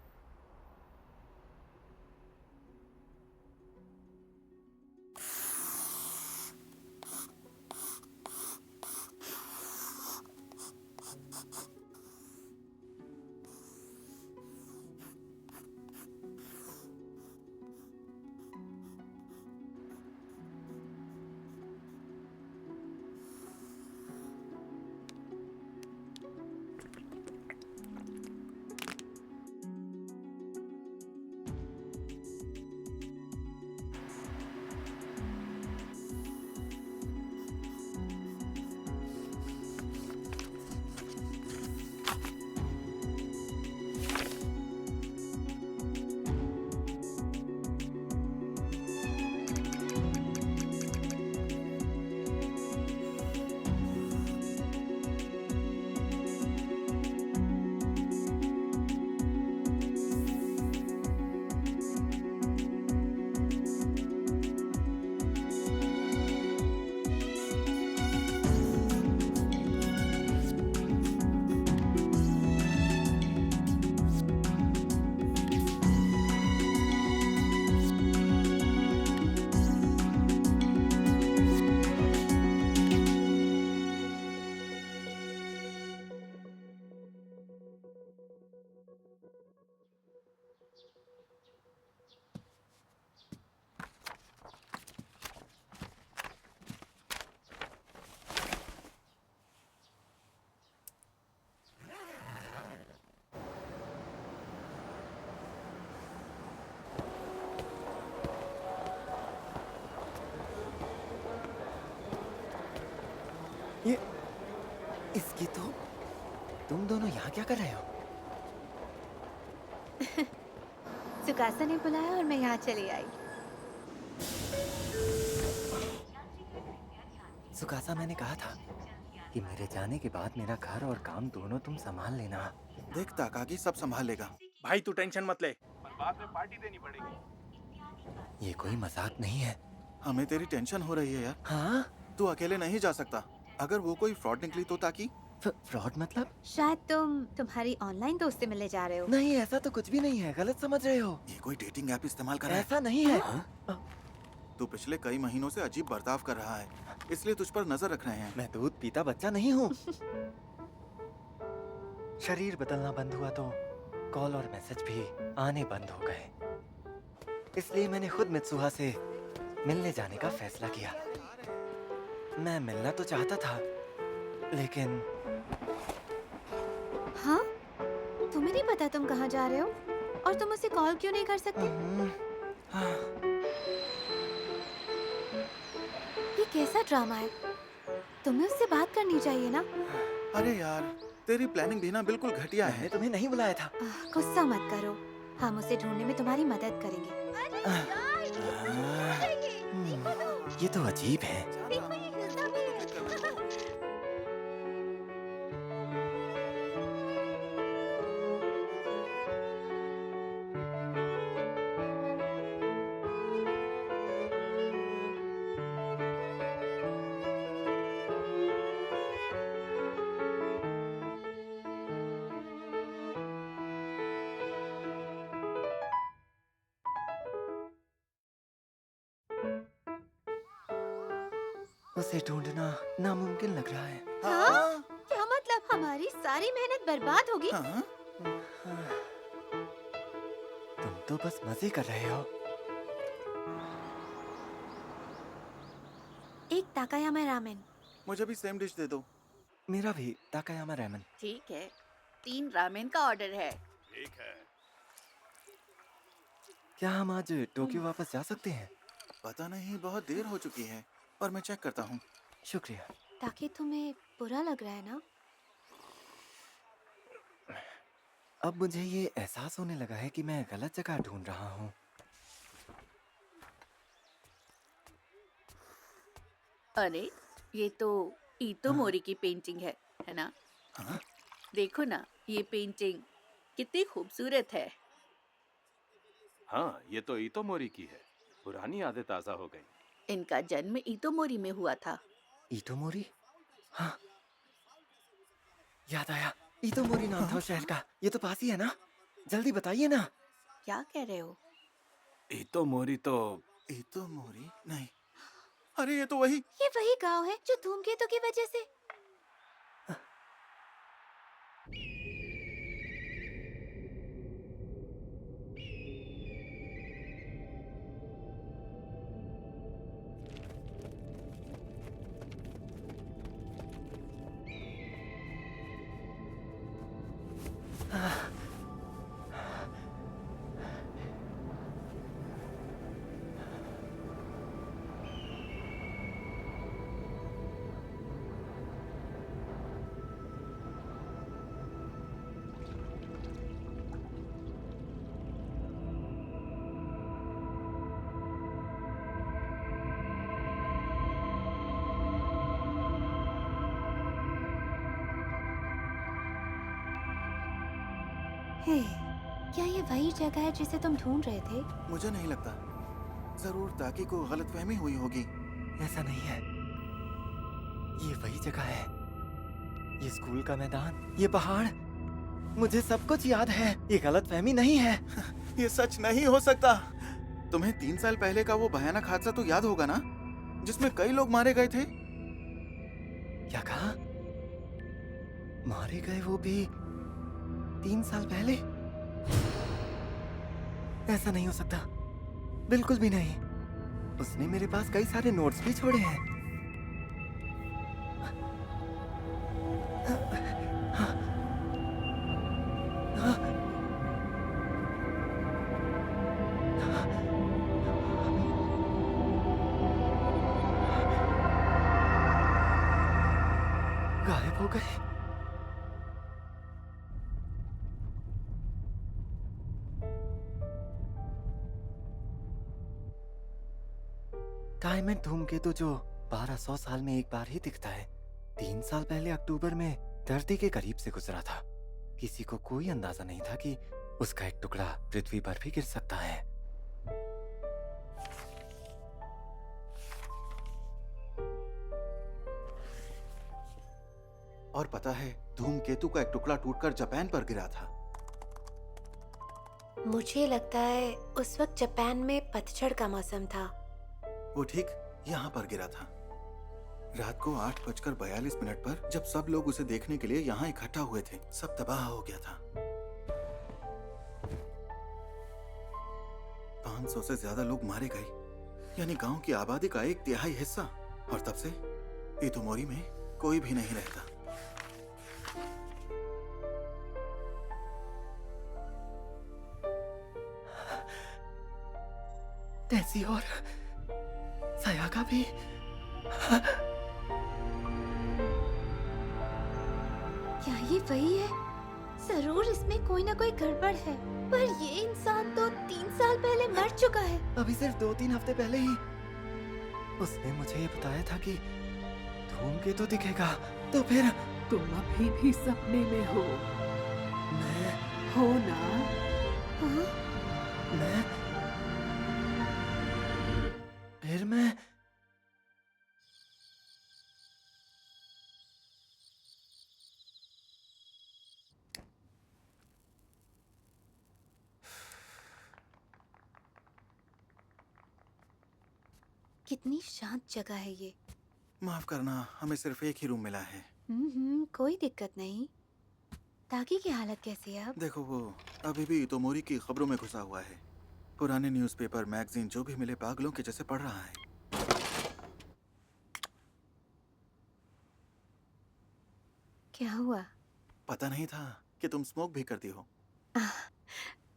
ये इसकी तो तुम दोनों यहाँ क्या कर रहे हो? सुकासा ने बुलाया और मैं यहाँ चली आई। सुकासा, मैंने कहा था कि मेरे जाने के बाद मेरा घर और काम दोनों तुम संभाल लेना। देख ताकागी सब संभाल लेगा। भाई तू टेंशन मत ले, बाद में पार्टी देनी पड़ेगी। ये कोई मजाक नहीं है। हमें तेरी टेंशन हो रही है यार। हाँ? तू अकेले नहीं जा सकता। अगर वो कोई फ्रॉड निकली तो ताकि फ्रॉड मतलब? शायद तुम तुम्हारी ऑनलाइन दोस्त से मिलने जा रहे हो। नहीं, ऐसा तो कुछ भी नहीं है, गलत समझ रहे हो। ये कोई डेटिंग ऐप इस्तेमाल कर रहा है। ऐसा नहीं है। तू पिछले कई महीनों से अजीब बर्ताव कर रहा है, इसलिए तुझ पर नजर रख रहे हैं। मैं दूध पीता बच्चा नहीं हूँ। शरीर बदलना बंद हुआ तो कॉल और मैसेज भी आने बंद हो गए। इसलिए मैंने खुद मित्सुहा से मिलने जाने का फैसला किया। मैं मिलना तो चाहता था, लेकिन हाँ? तुम्हें नहीं पता तुम कहाँ जा रहे हो? और तुम उसे कॉल क्यों नहीं कर सकते? ये कैसा ड्रामा है? तुम्हें उससे बात करनी चाहिए ना? अरे यार, तेरी प्लानिंग भी ना बिल्कुल घटिया है। मैंने तुम्हें नहीं बुलाया था। गुस्सा मत करो, हम उसे ढूंढने में तुम्हारी मदद करेंगे। ये तो अजीब है। उसे ढूंढना नामुमकिन लग रहा है। हाँ? क्या मतलब हमारी सारी मेहनत बर्बाद होगी? तुम तो बस मजे कर रहे हो। एक ताकायामा रामेन। मुझे भी सेम डिश दे दो। मेरा भी ताकायामा रामेन। ठीक है, 3 रामेन का ऑर्डर है। ठीक है। क्या हम आज टोक्यो वापस जा सकते हैं? पता नहीं, बहुत देर हो चुकी है, पर मैं चेक करता हूँ। शुक्रिया। ताकि तुम्हें बुरा लग रहा है ना? अब मुझे ये एहसास होने लगा है कि मैं गलत जगह ढूंढ रहा हूँ। अरे, ये तो ईतो मोरी की पेंटिंग है ना? हाँ? देखो ना, ये पेंटिंग कितनी खूबसूरत है। हाँ, ये तो ईतो मोरी की है। पुरानी यादें ताजा हो गई। इनका जन्म ईतोमोरी में हुआ था। ईतोमोरी? हाँ, याद आया। ईतोमोरी नाम था उस शहर का। ये तो पास ही है ना? जल्दी बताइए ना। क्या कह रहे हो? ईतोमोरी तो ईतोमोरी नहीं। अरे ये तो वही गांव है जो धूमकेतु की वजह से। हे, क्या ये वही जगह है जिसे तुम ढूंढ रहे थे? मुझे नहीं लगता। जरूर ताकि को गलतफहमी हुई होगी। ऐसा नहीं है, ये वही जगह है। ये स्कूल का मैदान, ये पहाड़, मुझे सब कुछ याद है। ये गलतफहमी नहीं है। ये सच नहीं हो सकता। तुम्हें 3 साल पहले का वो भयानक हादसा तो याद होगा ना, जिसमें कई लोग मारे गए थे? क्या कहा? मारे गए वो भी 3 साल पहले? ऐसा नहीं हो सकता, बिल्कुल भी नहीं। उसने मेरे पास कई सारे नोट्स भी छोड़े हैं। हो गए। डायमंड धूमकेतु जो 1200 साल में एक बार ही दिखता है, 3 साल पहले अक्टूबर में धरती के करीब से गुजरा था। किसी को कोई अंदाजा नहीं था कि उसका एक टुकड़ा पृथ्वी पर भी गिर सकता है। और पता है, धूमकेतु का एक टुकड़ा टूटकर जापान पर गिरा था। मुझे लगता है उस वक्त जापान में पतझड़ का मौसम था। वो ठीक यहाँ पर गिरा था। रात को 8:42 पर जब सब लोग उसे देखने के लिए यहाँ इकट्ठा हुए थे, सब तबाह हो गया था। 500 से ज्यादा लोग मारे गए, यानी गांव की आबादी का 1/3 हिस्सा। और तब से इतोमोरी में कोई भी नहीं रहता। तेजी और सयाका भी। क्या ये वही है? जरूर इसमें कोई ना कोई गड़बड़ है। पर ये इंसान तो 3 साल पहले मर चुका है। अभी सिर्फ 2-3 हफ्ते पहले ही उसने मुझे ये बताया था कि धूमकेतु दिखेगा। तो फिर तुम अभी भी सपने में हो। मैं हो ना? हाँ? फिर मैं कितनी शांत जगह है ये। माफ करना, हमें सिर्फ एक ही रूम मिला है। कोई दिक्कत नहीं। ताकि की हालत कैसी है अब? देखो, वो अभी भी इतोमोरी की खबरों में घुसा हुआ है। पुराने न्यूज़पेपर, मैगजीन जो भी मिले पागलों के जैसे पढ़ रहा है। क्या हुआ? पता नहीं था कि तुम स्मोक भी करती हो।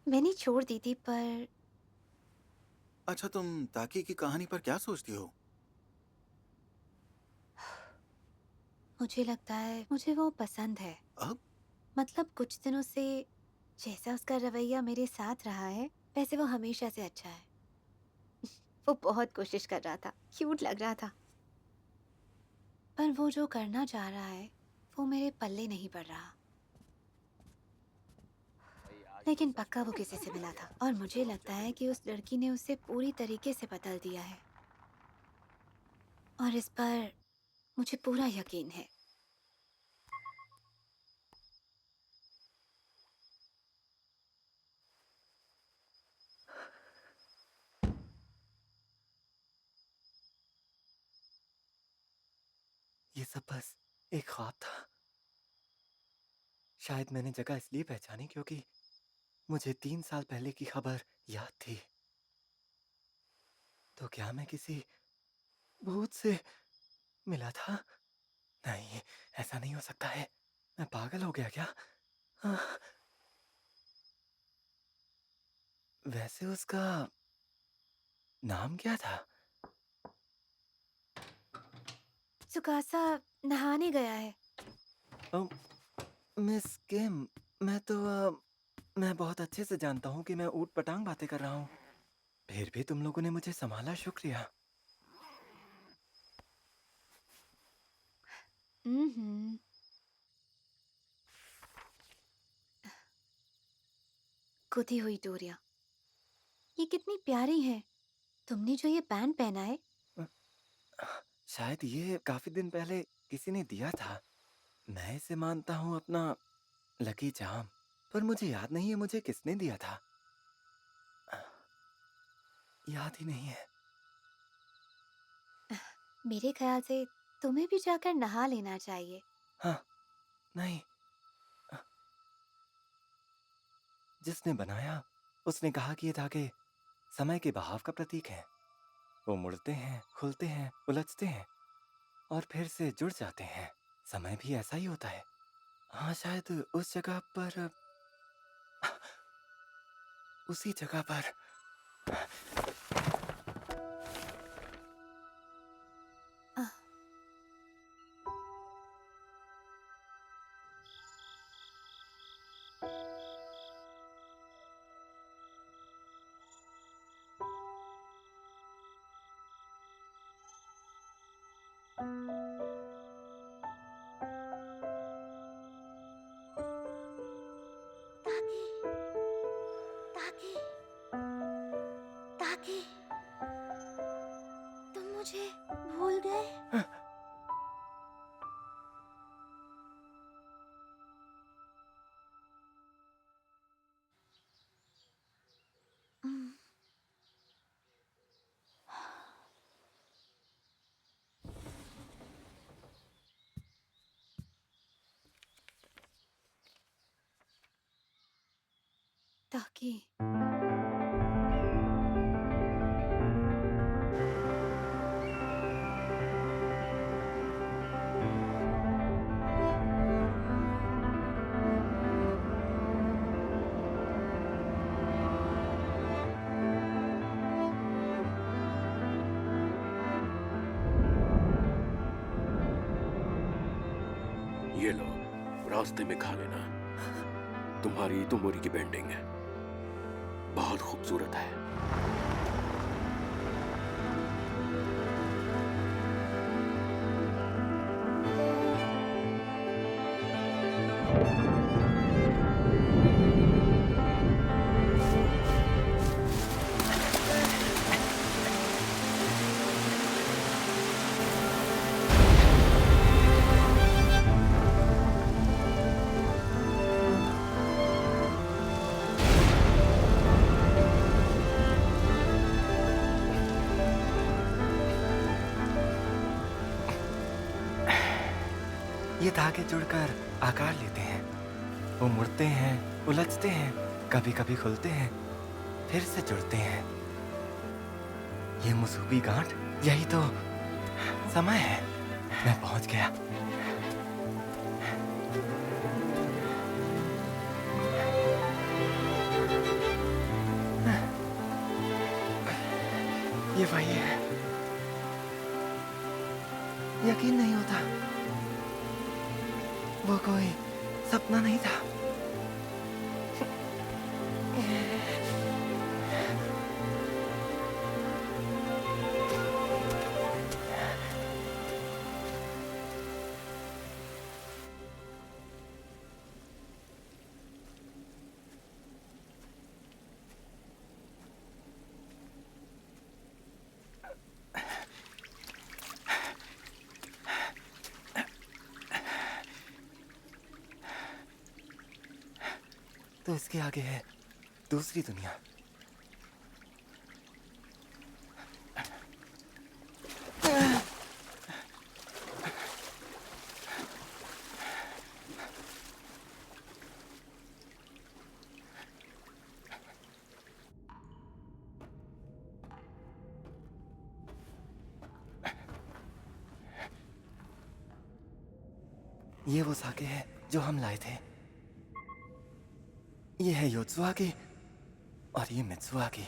मैंने छोड़ दी थी, पर अच्छा, तुम ताकी की कहानी पर क्या सोचती हो? मुझे लगता है मुझे वो पसंद है। अब? मतलब कुछ दिनों से जैसा उसका रवैया मेरे साथ रहा है, वैसे वो हमेशा से अच्छा है। वो बहुत कोशिश कर रहा था, क्यूट लग रहा था। पर वो जो करना चाह रहा है, वो मेरे पल्ले नहीं पड़ रहा। लेकिन पक्का वो किसी से मिला था, और मुझे लगता है कि उस लड़की ने उसे पूरी तरीके से बदल दिया है। और इस पर मुझे पूरा यकीन है। ये सब बस एक ख्वाब था। शायद मैंने जगह इसलिए पहचानी क्योंकि मुझे 3 साल पहले की खबर याद थी। तो क्या मैं किसी भूत से मिला था? नहीं, ऐसा नहीं हो सकता है। मैं पागल हो गया क्या? वैसे उसका नाम क्या था? सुकासा नहाने गया है। मिस किम, मैं बहुत अच्छे से जानता हूँ कि मैं ऊट पटांग बातें कर रहा हूँ। फिर भी तुम लोगों ने मुझे संभाला, शुक्रिया। खुदी हुई डोरियां, ये कितनी प्यारी है। तुमने जो ये बैंड पहना है, शायद ये काफी दिन पहले किसी ने दिया था। मैं इसे मानता हूँ अपना लकी चार्म, पर मुझे याद नहीं है मुझे किसने दिया था। याद ही नहीं है। मेरे ख्याल से तुम्हें भी जाकर नहा लेना चाहिए। हाँ, नहीं। जिसने बनाया उसने कहा कि ये धागे समय के बहाव का प्रतीक है। वो मुड़ते हैं, खुलते हैं, उलझते हैं और फिर से जुड़ जाते हैं। समय भी ऐसा ही होता है। हाँ, शायद उस जगह पर, उसी जगह पर। ताकि ताकि ताकि तुम मुझे भूल गए? ताकि ये लो, रास्ते में खा लेना। तुम्हारी तो मोरी की पेंटिंग है, बहुत खूबसूरत है। ये धागे जुड़कर आकार लेते हैं, वो मुड़ते हैं, उलझते हैं, कभी कभी खुलते हैं, फिर से जुड़ते हैं। ये मुसूबी गांठ, यही तो समय है। मैं पहुंच गया। ये वही है। यकीन नहीं होता, वो कोई सपना नहीं था। तो इसके आगे है दूसरी दुनिया। ये वो साके है जो हम लाए थे। ये है योत्सुआकी और ये मित्सुआकी।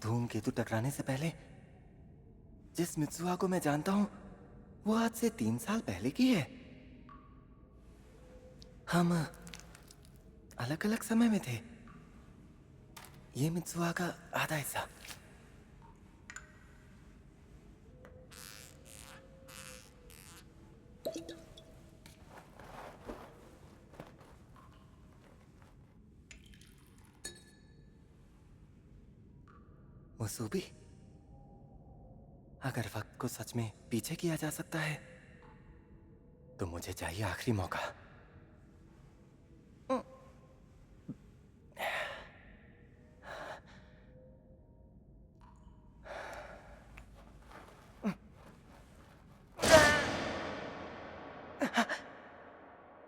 धूमकेतु टकराने से पहले जिस मित्सुआ को मैं जानता हूं, वो आज से 3 साल पहले की है। हम अलग अलग समय में थे। ये मित्सुआ का आधा हिस्सा। मुसूबी, अगर वक्त को सच में पीछे किया जा सकता है तो मुझे चाहिए आखिरी मौका।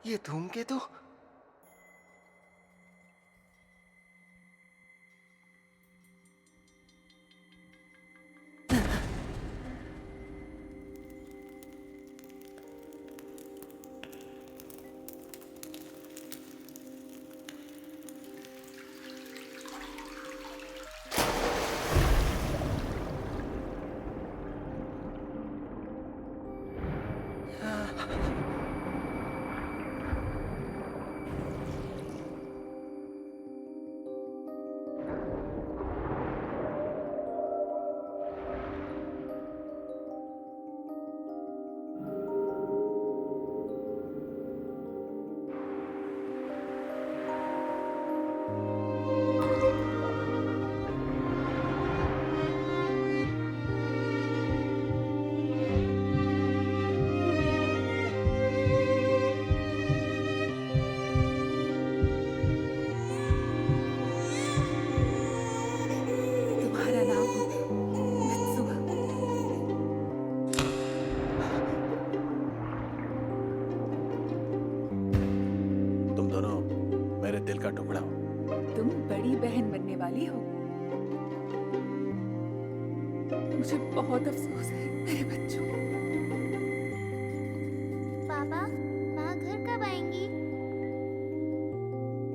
ये धूमकेतु मुझे बहुत अफसोस है मेरे बच्चों। पापा, माँ घर कब आएंगी?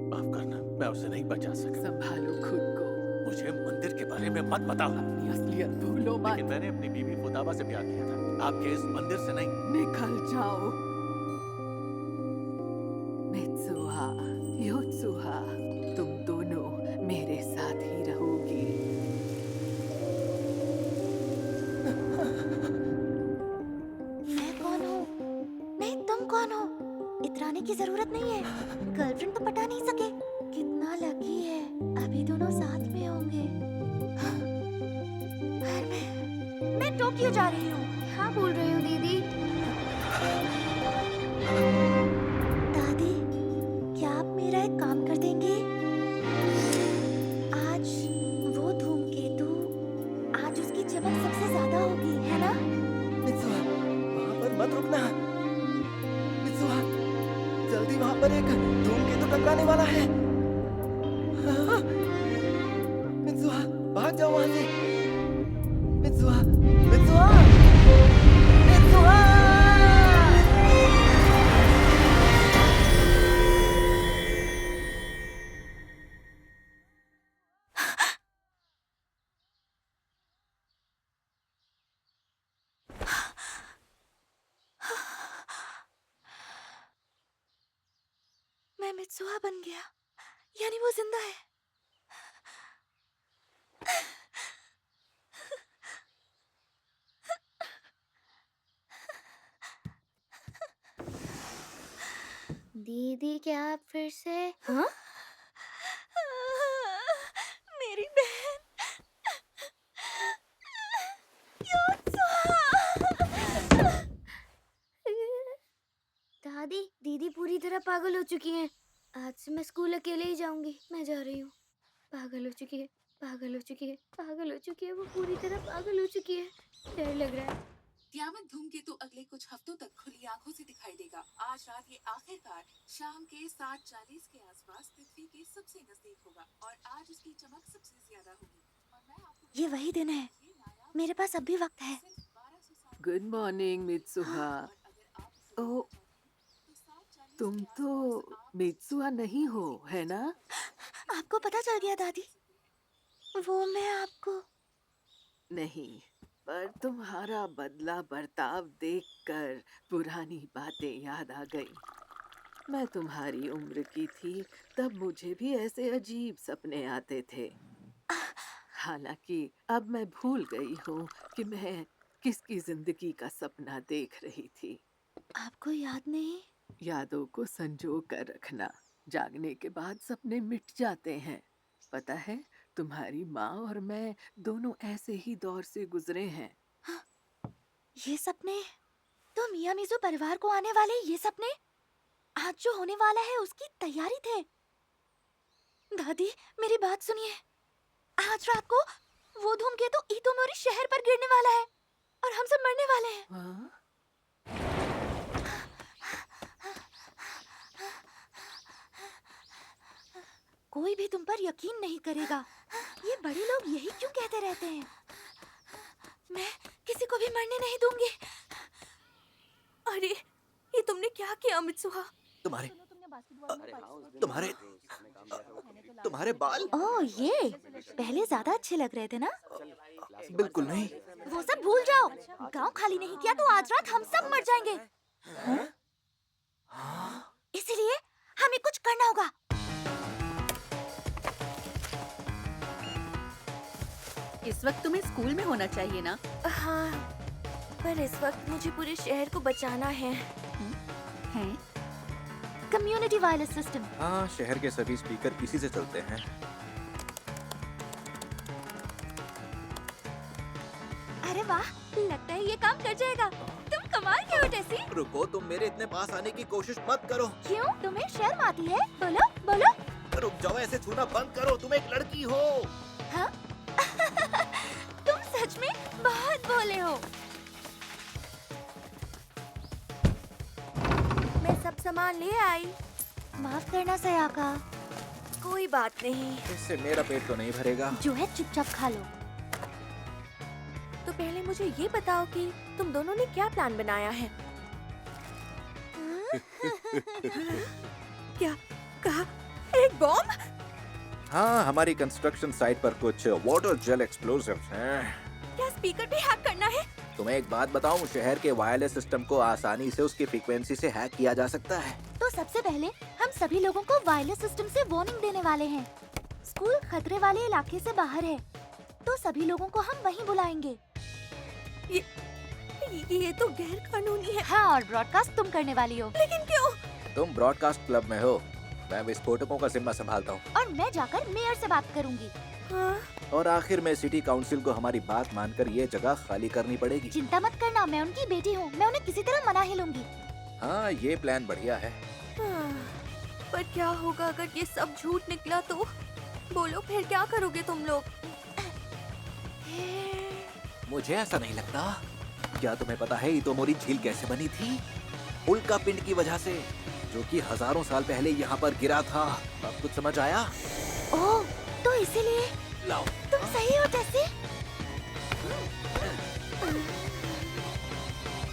माफ करना, मैं उसे नहीं बचा सका। संभालो खुद को। मुझे मंदिर के बारे में मत बताओ। अपनी असलियत भूलो मत। लेकिन मैंने अपनी बीवी फुदावा से प्यार किया था, आपके इस मंदिर से नहीं। निकल जाओ। मित्सुहा, योत्सुहा, तुम दोनों मेरे साथ ही रहोगी। मैं कौन हूँ? नहीं, तुम कौन हो? इतराने की जरूरत नहीं है। गर्लफ्रेंड तो पटा नहीं सके। कितना लकी है, अभी दोनों साथ में होंगे। पर मैं टोक्यो जा रही हूँ। हाँ बोल रही हूँ दीदी। दादी, क्या आप मेरा एक काम कर देंगे? आज वो धूमकेतु, आज उसकी चमक सबसे ज्यादा होगी, है ना? मित्सुहा, वहाँ पर मत रुकना। मित्सुहा, जल्दी वहाँ पर एक धूमकेतु टकराने वाला है। हाँ। मित्सुहा, भाग जाओ वहाँ से। Mitsuha, Mitsuha, Mitsuha! मैं मित्सुहा बन गया, यानी वो जिंदा है। दीदी, क्या आप फिर से? हाँ? मेरी बहन दादी, दीदी पूरी तरह पागल हो चुकी हैं। आज से मैं स्कूल अकेले ही जाऊंगी। मैं जा रही हूँ। पागल हो चुकी है, पागल हो चुकी है, पागल हो चुकी है। वो पूरी तरह पागल हो चुकी है। डर लग रहा है। तियामत धूमकेतु अगले कुछ हफ्तों तक खुली आंखों से दिखाई देगा। आज रात ये आखिरकार शाम के 7:40 के आसपास पृथ्वी के सबसे नजदीक होगा और आज उसकी चमक सबसे ज्यादा होगी। और मैं आपको ये वही दिन है, मेरे पास अब भी वक्त है। Good morning Mitsuha. ओ, तुम तो मित्सुहा नहीं हो, है ना? आपको पता चल गया दादी? वो मैं आपको नहीं, पर तुम्हारा बदला बर्ताव देखकर पुरानी बातें याद आ गई। मैं तुम्हारी उम्र की थी तब मुझे भी ऐसे अजीब सपने आते थे। हालांकि अब मैं भूल गई हूँ कि मैं किसकी जिंदगी का सपना देख रही थी। आपको याद नहीं? यादों को संजो कर रखना। जागने के बाद सपने मिट जाते हैं। पता है, तुम्हारी माँ और मैं दोनों ऐसे ही दौर से गुजरे हैं। ये सपने तो मियामिज़ू परिवार को आने वाले ये सपने आज जो होने वाला है उसकी तैयारी थे। दादी, मेरी बात सुनिए। आज रात को वो धूमकेतु इतोमोरी शहर पर गिरने वाला है और हम सब मरने वाले हैं। हाँ? कोई भी तुम पर यकीन नहीं करेगा। ये बड़े लोग यही क्यों कहते रहते हैं? मैं किसी को भी मरने नहीं दूंगी। अरे, ये तुमने क्या किया मित्सुहा? तुम्हारे बाल? ओह, ये पहले ज्यादा अच्छे लग रहे थे ना? बिल्कुल नहीं। वो सब भूल जाओ। गांव खाली नहीं किया तो आज रात हम सब मर जाएंगे। इसीलिए हमें कुछ करना होगा। इस वक्त तुम्हें स्कूल में होना चाहिए ना? हाँ, पर इस वक्त मुझे पूरे शहर को बचाना है। हैं? Community wireless system. हाँ, शहर के सभी स्पीकर इसी से चलते हैं। अरे वाह, लगता है ये काम कर जाएगा। तुम कमाल के हो टेसी। रुको, तुम मेरे इतने पास आने की कोशिश मत करो। क्यों? तुम्हें शर्म आती है? बोलो बोलो। रुक जाओ, ऐसे छूना बंद करो। तुम एक लड़की हो। हाँ? तुम सच में बहुत भोले हो। मैं सब सामान ले आई। माफ करना सयाका। कोई बात नहीं। इससे मेरा पेट तो नहीं भरेगा। जो है चुपचाप खा लो। तो तो पहले मुझे ये बताओ कि तुम दोनों ने क्या प्लान बनाया है? क्या कहा? एक बॉम्ब? हाँ, हमारी कंस्ट्रक्शन साइट पर कुछ वाटर जेल एक्सप्लोजिव्स हैं। क्या स्पीकर भी हैक करना है? तुम्हें एक बात बताऊं, शहर के वायरलेस सिस्टम को आसानी से उसकी फ्रीक्वेंसी से हैक किया जा सकता है। तो सबसे पहले हम सभी लोगों को वायरलेस सिस्टम से वार्निंग देने वाले हैं। स्कूल खतरे वाले इलाके से बाहर है, तो सभी लोगों को हम वहीं बुलाएंगे। ये तो गैर कानूनी है। हाँ, और ब्रॉडकास्ट तुम करने वाली हो। लेकिन क्यों? तुम ब्रॉडकास्ट क्लब में हो, मैं विस्फोटकों का जिम्मा संभालता हूँ। और मैं जाकर मेयर से बात करूंगी। हाँ? और आखिर में सिटी काउंसिल को हमारी बात मानकर ये जगह खाली करनी पड़ेगी। चिंता मत करना, मैं उनकी बेटी हूँ, मैं उन्हें किसी तरह मना ही लूंगी। हाँ, ये प्लान बढ़िया है। पर क्या होगा अगर ये सब झूठ निकला तो? बोलो, फिर क्या करोगे तुम लोग? मुझे ऐसा नहीं लगता। क्या तुम्हें पता है इतोमोरी झील कैसे बनी थी? उल्का पिंड की वजह से, जो कि हजारों साल पहले यहाँ पर गिरा था। अब कुछ समझ आया? ओह, तो इसीलिए लाओ। तुम सही हो जैसे।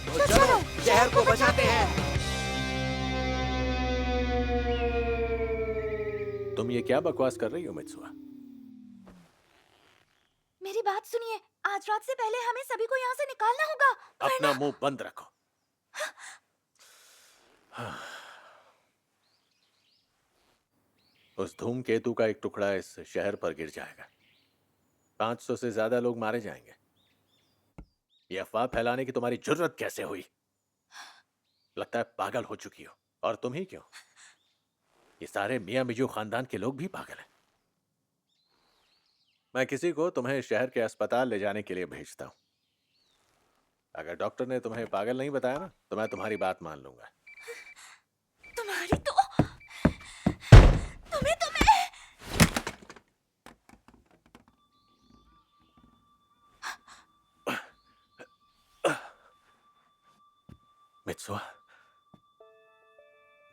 तो चलो शहर को बचाते हैं। तुम ये क्या बकवास कर रही हो मित्सुआ? मेरी बात सुनिए, आज रात से पहले हमें सभी को यहाँ से निकालना होगा। अपना मुंह बंद रखो। उस धूमकेतु का एक टुकड़ा इस शहर पर गिर जाएगा। 500 से ज्यादा लोग मारे जाएंगे। ये अफवाह फैलाने की तुम्हारी जुर्रत कैसे हुई? लगता है पागल हो चुकी हो। और तुम ही क्यों? ये सारे मियां मिजू खानदान के लोग भी पागल हैं। मैं किसी को तुम्हें शहर के अस्पताल ले जाने के लिए भेजता हूं। अगर डॉक्टर ने तुम्हें पागल नहीं बताया ना, तो मैं तुम्हारी बात मान लूंगा। तुम्हारी तो तुम्हें मित्सुआ,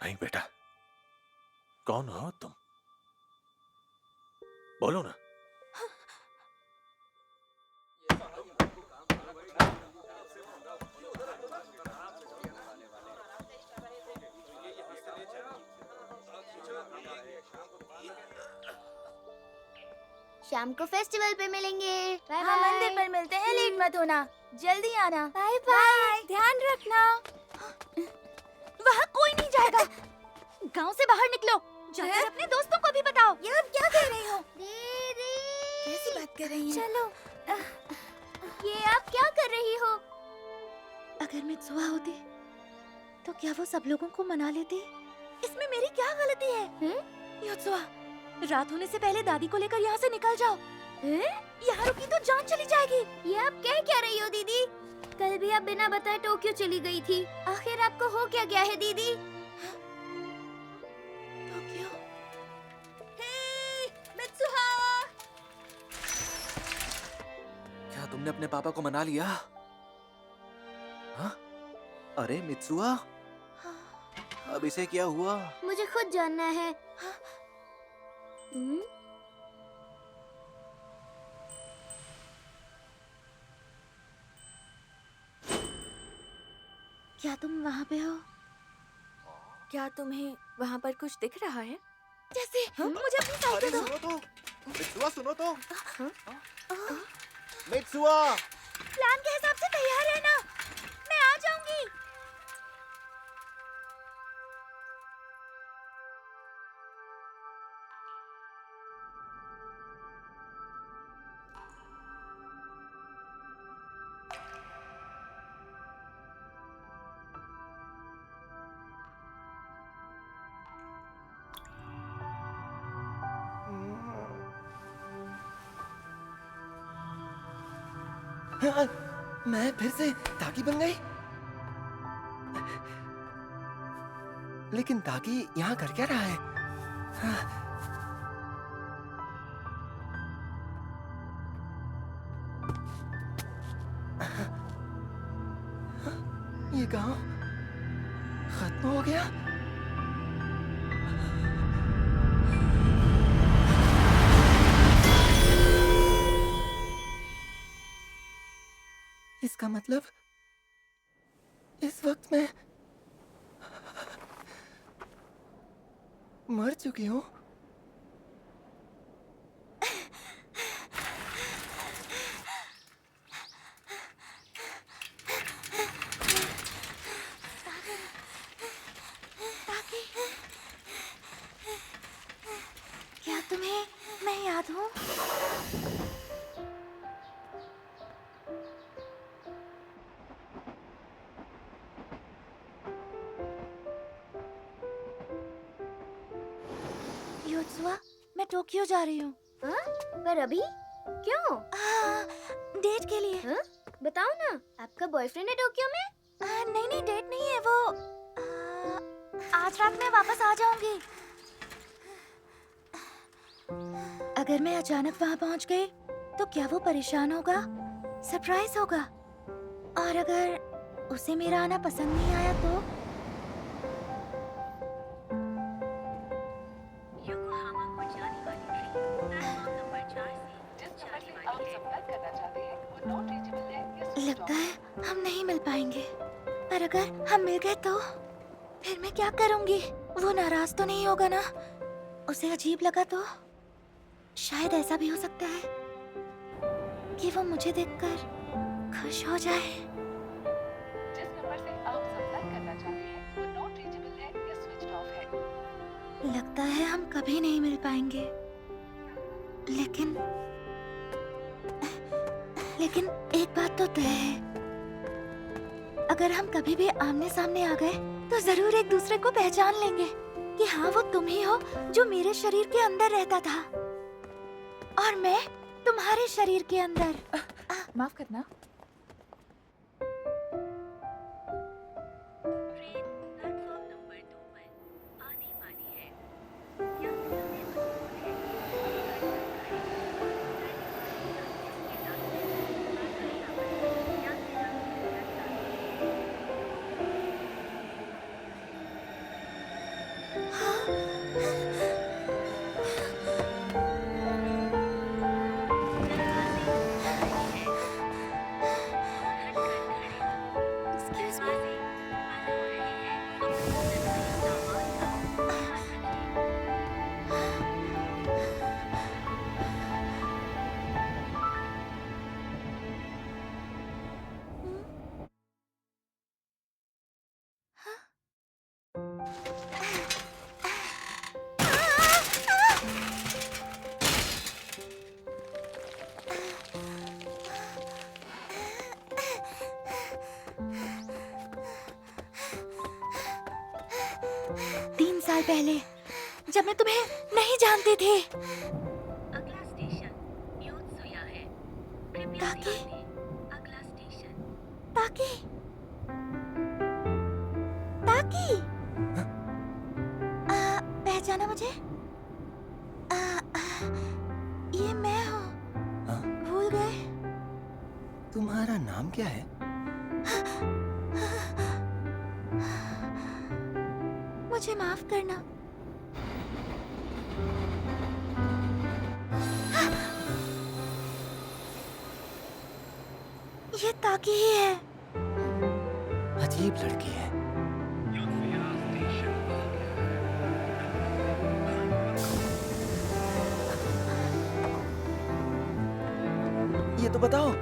नहीं बेटा, कौन हो तुम? बोलो ना। शाम को फेस्टिवल पे मिलेंगे। बाय हाँ, बाय। मंदिर पर मिलते हैं, लेट मत होना, जल्दी आना। Bye bye. ध्यान रखना। वहाँ कोई नहीं जाएगा। गांव से बाहर निकलो, जाकर अपने दोस्तों को भी बताओ। ये आप क्या कह रही हो? दीदी, कैसी बात कर रही हैं? चलो। ये आप क्या कर रही हो? अगर मैं सुहा होती तो क्या वो सब लोगों को मना लेती? इसमें मेरी क्या गलती है? योत्सुआ, रात होने से पहले दादी को लेकर यहाँ से निकल जाओ। यहाँ रुकी तो जान चली जाएगी। ये आप क्या रही हो दीदी? कल भी आप बिना बताए टोक्यो चली गई थी। आखिर आपको हो क्या गया है दीदी? टोक्यो? मित्सुहा! क्या तुमने अपने पापा को मना लिया? हाँ? अरे मित्सुआ, अब इसे क्या हुआ? मुझे खुद जानना है। क्या तुम वहाँ पे हो? क्या तुम्हें वहाँ पर कुछ दिख रहा है? जैसे मुझे अपनी साइकिल दो। सुनो तो, मित्सुआ सुनो तो। मित्सुआ! प्लान के हिसाब से तैयार रहना, मैं आ जाऊंगी। मैं फिर से ताकी बन गई। लेकिन ताकी यहाँ कर क्या रहा है? ये गांव खत्म हो गया। इसका मतलब इस वक्त मैं मर चुकी हूँ। क्या तुम्हें मैं याद हूँ? योत्सुआ, मैं टोक्यो जा रही हूँ। हाँ? पर अभी क्यों? डेट के लिए। हाँ? बताओ ना, आपका बॉयफ्रेंड है टोक्यो में? नहीं नहीं, डेट नहीं है वो। आज रात में वापस आ जाऊंगी। अगर मैं अचानक वहाँ पहुँच गई तो क्या वो परेशान होगा? सरप्राइज होगा? और अगर उसे मेरा आना पसंद नहीं आया तो? योकोहामा को जाने वाली ट्रेन प्लेटफॉर्म नंबर 4 से जिस नंबर से आप संपर्क करना चाहते हैं वो नॉट रीचेबल है या स्विच लगता है हम नहीं मिल पाएंगे। पर अगर हम मिल गए तो फिर मैं क्या करूंगी? वो नाराज तो नहीं होगा ना? उसे अजीब लगा तो? शायद ऐसा भी हो सकता है कि वो मुझे देखकर खुश हो जाए। जिस नंबर से आप संपर्क करना चाहते हैं वो नॉट रीचेबल है या स्विच ऑफ है। लगता है हम कभी नहीं मिल पाएंगे। लेकिन एक बात तो तय है, अगर हम कभी भी आमने सामने आ गए तो जरूर एक दूसरे को पहचान लेंगे कि हाँ वो तुम ही हो जो मेरे शरीर के अंदर रहता था और मैं तुम्हारे शरीर के अंदर। माफ करना। ट्रेन प्लेटफॉर्म नंबर 2 पर आने वाली है। यात्रियों से अनुरोध है साल पहले जब मैं तुम्हें नहीं जानती थी। अगला स्टेशन योत्सुया है। कृपया ताकि ध्यान दें, अगला स्टेशन ताकि ताकि पहचाना मुझे? ये मैं हूँ। भूल गए? तुम्हारा नाम क्या है? मुझे माफ करना। ये ताकि ही है। अजीब लड़की है। ये तो बताओ,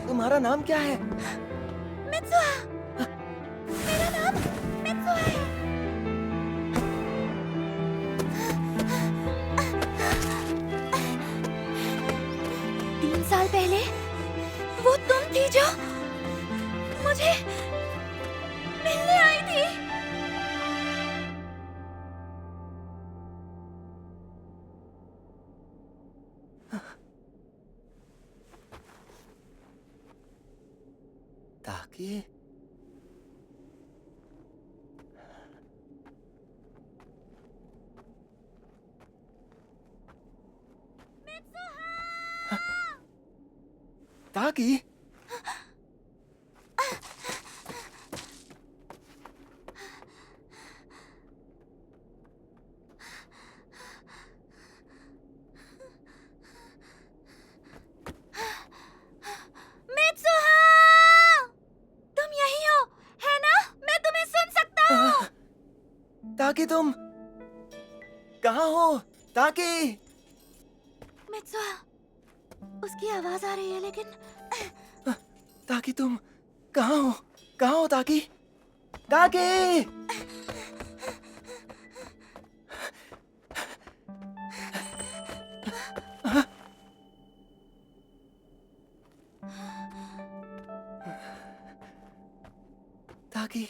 तुम्हारा नाम क्या है? मित्सुहा। मेरा नाम मित्सुहा है। 3 साल पहले वो तुम थी जो मुझे मिलने आई थी। ताकि ताकि ताकि तुम कहाँ हो? ताकि मित्सुआ, उसकी आवाज आ रही है लेकिन ताकि तुम कहाँ हो? कहाँ हो ताकि? ताकि ताकि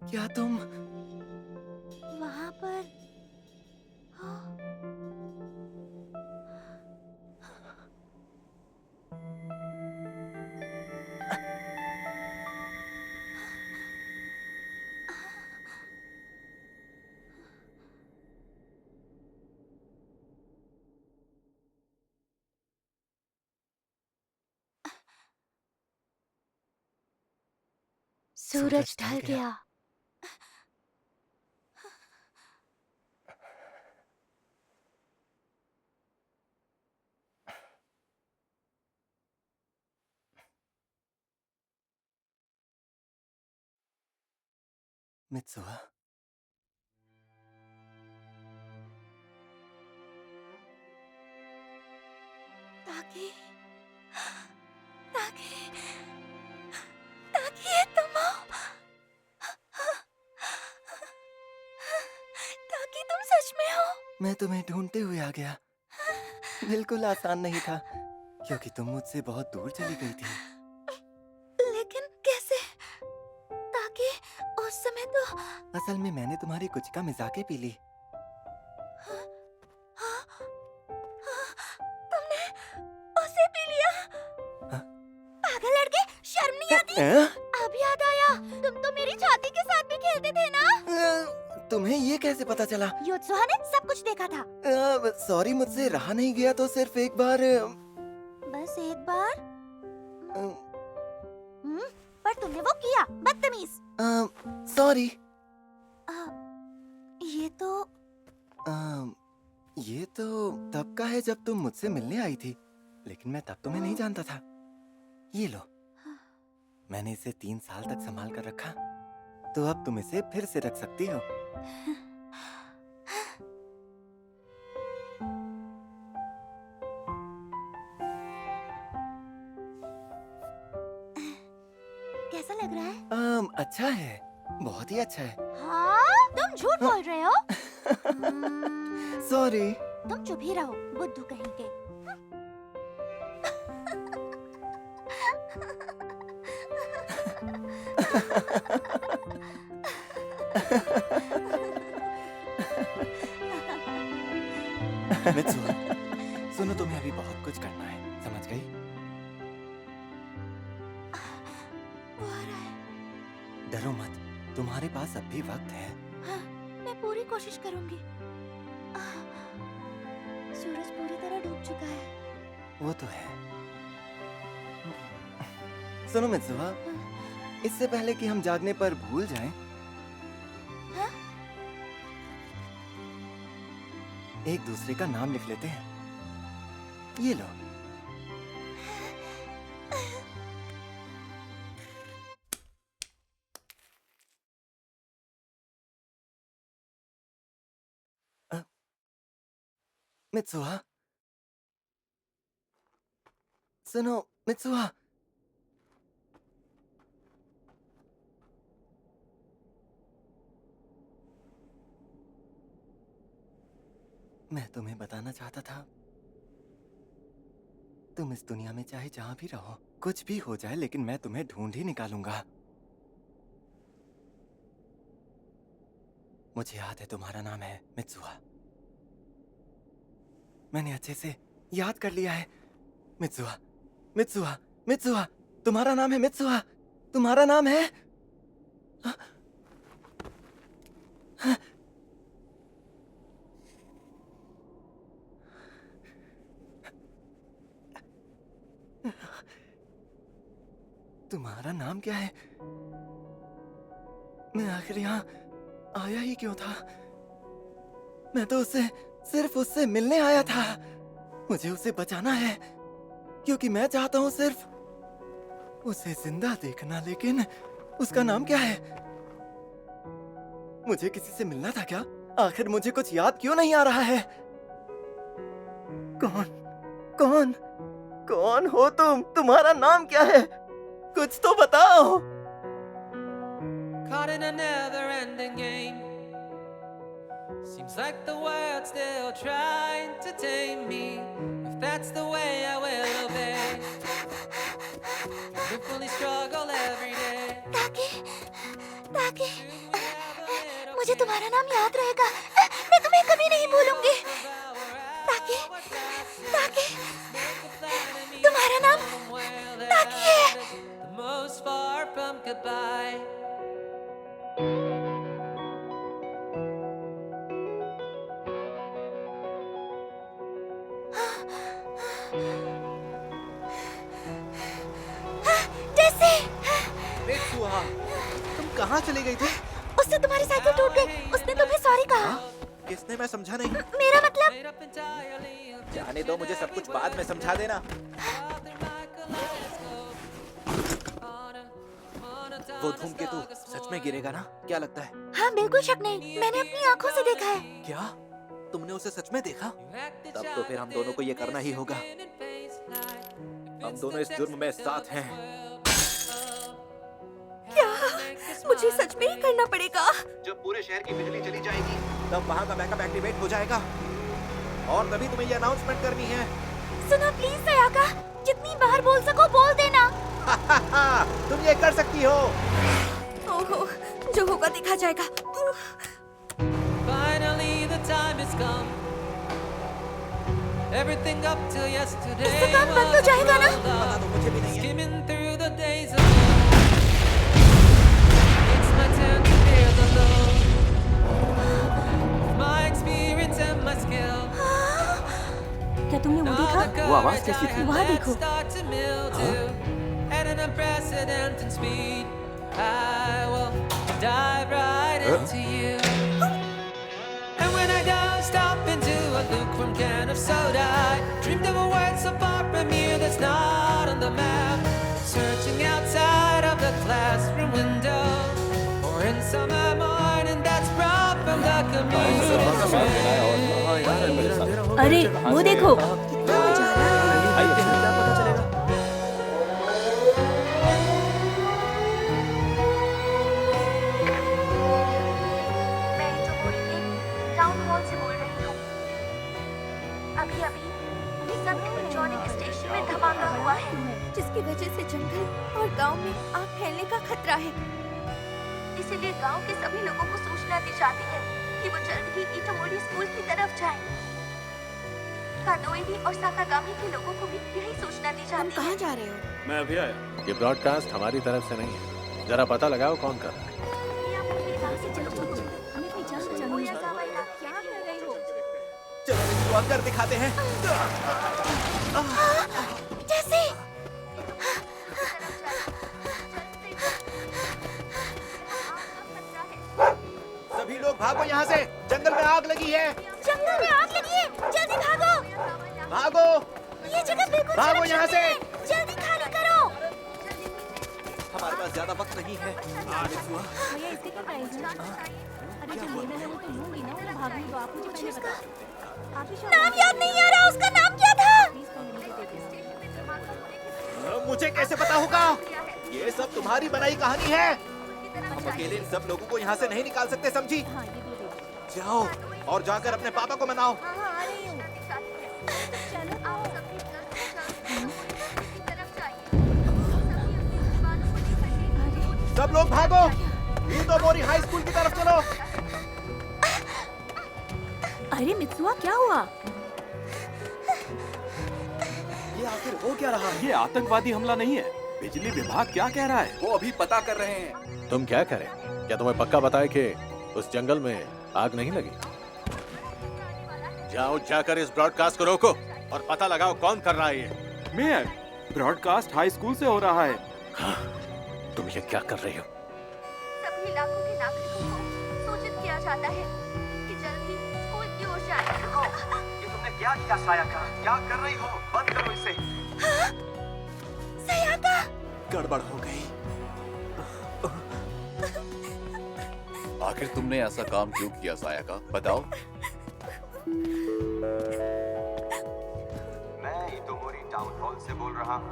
क्या तुम वहां पर हो? सूरज ढल गया। मित्सुआ, ताकि ताकि ताकि ये तुम हो? ताकि तुम सच में हो? मैं तुम्हें ढूंढते हुए आ गया। बिल्कुल आसान नहीं था क्योंकि तुम मुझसे बहुत दूर चली गई थी। लेकिन कैसे? ताकि उस समय तो असल में मैंने तुम्हारी कुछ का मजाके पी ली। तुमने उसे पी लिया? पागल लड़के, शर्म नहीं आती? अब याद आया, तुम तो मेरी छाती के साथ भी खेलते थे ना? तुम्हें ये कैसे पता चला? योत्सुहा ने सब कुछ देखा था। सॉरी, मुझसे रहा नहीं गया तो सिर्फ एक बार। बस एक बार? पर तुमने वो किया, बदतमीज। सॉरी। ये तो तब का है जब तुम मुझसे मिलने आई थी, लेकिन मैं तब तुम्हें नहीं जानता था। ये लो, मैंने इसे 3 साल तक संभाल कर रखा, तो अब तुम इसे फिर से रख सकती हो। कैसा लग रहा है? अच्छा है, बहुत ही अच्छा है। हाँ? तुम झूठ बोल रहे हो? सॉरी। तुम चुप ही रहो, बुद्धू कहीं के। मित्सुआ, सुनो, तुम्हें अभी बहुत कुछ करना है, समझ गई? वो आ रहा है। डरो मत, तुम्हारे पास अब भी वक्त है। हाँ, मैं पूरी कोशिश करूंगी। सूरज पूरी तरह डूब चुका है। वो तो है। सुनो मित्सुआ, इससे पहले कि हम जागने पर भूल जाएं, हाँ? एक दूसरे का नाम लिख लेते हैं। ये लो। मित्सुआ, सुनो मित्सुआ। मैं तुम्हें बताना चाहता था, तुम इस दुनिया में चाहे जहां भी रहो, कुछ भी हो जाए, लेकिन मैं तुम्हें ढूंढ ही निकालूंगा। मुझे याद है तुम्हारा नाम है मित्सुआ। मैंने अच्छे से याद कर लिया है। मित्सुआ, मित्सुआ, मित्सुआ, तुम्हारा नाम है मित्सुआ। तुम्हारा नाम है। तुम्हारा नाम क्या है? मैं आखिर यहाँ आया ही क्यों था? मैं तो सिर्फ उससे मिलने आया था। मुझे उसे बचाना है, क्योंकि मैं चाहता हूँ सिर्फ उसे जिंदा देखना। लेकिन उसका नाम क्या है? मुझे किसी से मिलना था क्या? आखिर मुझे कुछ याद क्यों नहीं आ रहा है? कौन हो तुम? तुम्हारा नाम क्या है? कुछ तो बताओ। Caught in a never-ending game. Seems like the world's still trying to tame me. If that's the way, I will obey. Fearfully struggle every day. ताकि मुझे तुम्हारा नाम याद रहेगा। मैं तुम्हें कभी नहीं भूलूंगी। ताकि तुम्हारा नाम ताकि है। The most far from goodbye. जैसे सुहा, तुम कहाँ चली गई थी? उससे तुम्हारी साइकिल टूट गई। उसने तुम्हें सॉरी कहा। किसने? मैं समझा नहीं। मेरा मतलब जाने दो, मुझे सब कुछ बाद में समझा देना। वो धूमकेतु सच में गिरेगा ना? क्या लगता है? हाँ, बिल्कुल शक नहीं। मैंने अपनी आंखों से देखा है। क्या तुमने उसे सच में देखा? तब तो फिर हम दोनों को ये करना ही होगा। हम दोनों इस जुर्म में साथ हैं। क्या मुझे सच में ही करना पड़ेगा? जब पूरे शहर की बिजली चली जाएगी तब वहाँ का बैकअप एक्टिवेट हो जाएगा और तभी तुम्हें ये अनाउंसमेंट करनी है। सुनो प्लीज सयाका, जितनी बार बोल सको बोल देना। तुम ये कर सकती हो। ओहो, जो होगा देखा जाएगा। Finally the time has come. Everything up till yesterday. इससे काम बंद हो जाएगा ना? पता तो मुझे भी नहीं है। Skimming through the days of old. It's my turn to feel the load. My experience and my skill. क्या तुमने वो देखा? वो आवाज कैसी थी? वहाँ देखो। At an unprecedented speed, I will dive right into you. And when I go stop into a lukewarm can of soda, I dreamed of a world so far from you that's not on the map. Searching outside of the classroom window, or in summer morning that's brought from the community. अरे वो देखो। Town hall से बोल रही हूँ। अभी सब electronic station में धमाका हुआ है, जिसकी वजह से जंगल और गांव में आग फैलने का खतरा है। इसीलिए गांव के सभी लोगों को सूचना दी जाती है कि वो जल्द ही इटोमोरी स्कूल की तरफ जाएं। कानोएरी और साकागामी के लोगों को भी यही सूचना दी जाती है। कहाँ जा रहे हो? मैं अभी आया। ये ब्रॉडकास्ट हमारी तरफ से नहीं है। जरा पता लगाओ कौन कर रहा है। चलो कर दिखाते हैं। जैसे सभी लोग भागो यहाँ से, जंगल में आग लगी है। जंगल में आग लगी है, जल्दी भागो। भागो, ये जगह बिल्कुल भागो यहाँ से। जल्दी खाली करो। हमारे पास ज्यादा वक्त नहीं है। भैया इसके क्या प्राइस है? अरे जो लेना है वो तो लूंगी ना, वो भागने दो। आप मुझे पहले बता। नाम याद नहीं आ रहा, उसका नाम क्या था? मुझे कैसे पता होगा? ये सब तुम्हारी बनाई कहानी है। हम अकेले इन सब लोगों को यहाँ से नहीं निकाल सकते, समझी? जाओ और जाकर अपने पापा को मनाओ। सब लोग भागो, इटोमोरी हाई स्कूल की तरफ चलो। अरे मित्सुआ, क्या हुआ? ये आखिर हो क्या रहा है? ये आतंकवादी हमला नहीं है। बिजली विभाग क्या कह रहा है? वो अभी पता कर रहे हैं। तुम क्या करें? क्या तुम्हें पक्का बताए कि उस जंगल में आग नहीं लगी? जाओ जाकर इस ब्रॉडकास्ट को रोको और पता लगाओ कौन कर रहा है ये। मेयर, ब्रॉडकास्ट हाई स्कूल से हो रहा है। हाँ, तुम ये क्या कर रही हो? सभी इलाकों के नागरिकों को सूचित किया जाता है कि जल्द ही स्कूल की ओर से आएंगे। ये तुमने क्या किया सायाका? क्या कर रही हो? बंद करो इसे। हाँ? गड़बड़ हो गई। आखिर तुमने ऐसा काम क्यों किया सायाका, बताओ। मैं इतोमोरी टाउन हॉल से बोल रहा हूँ।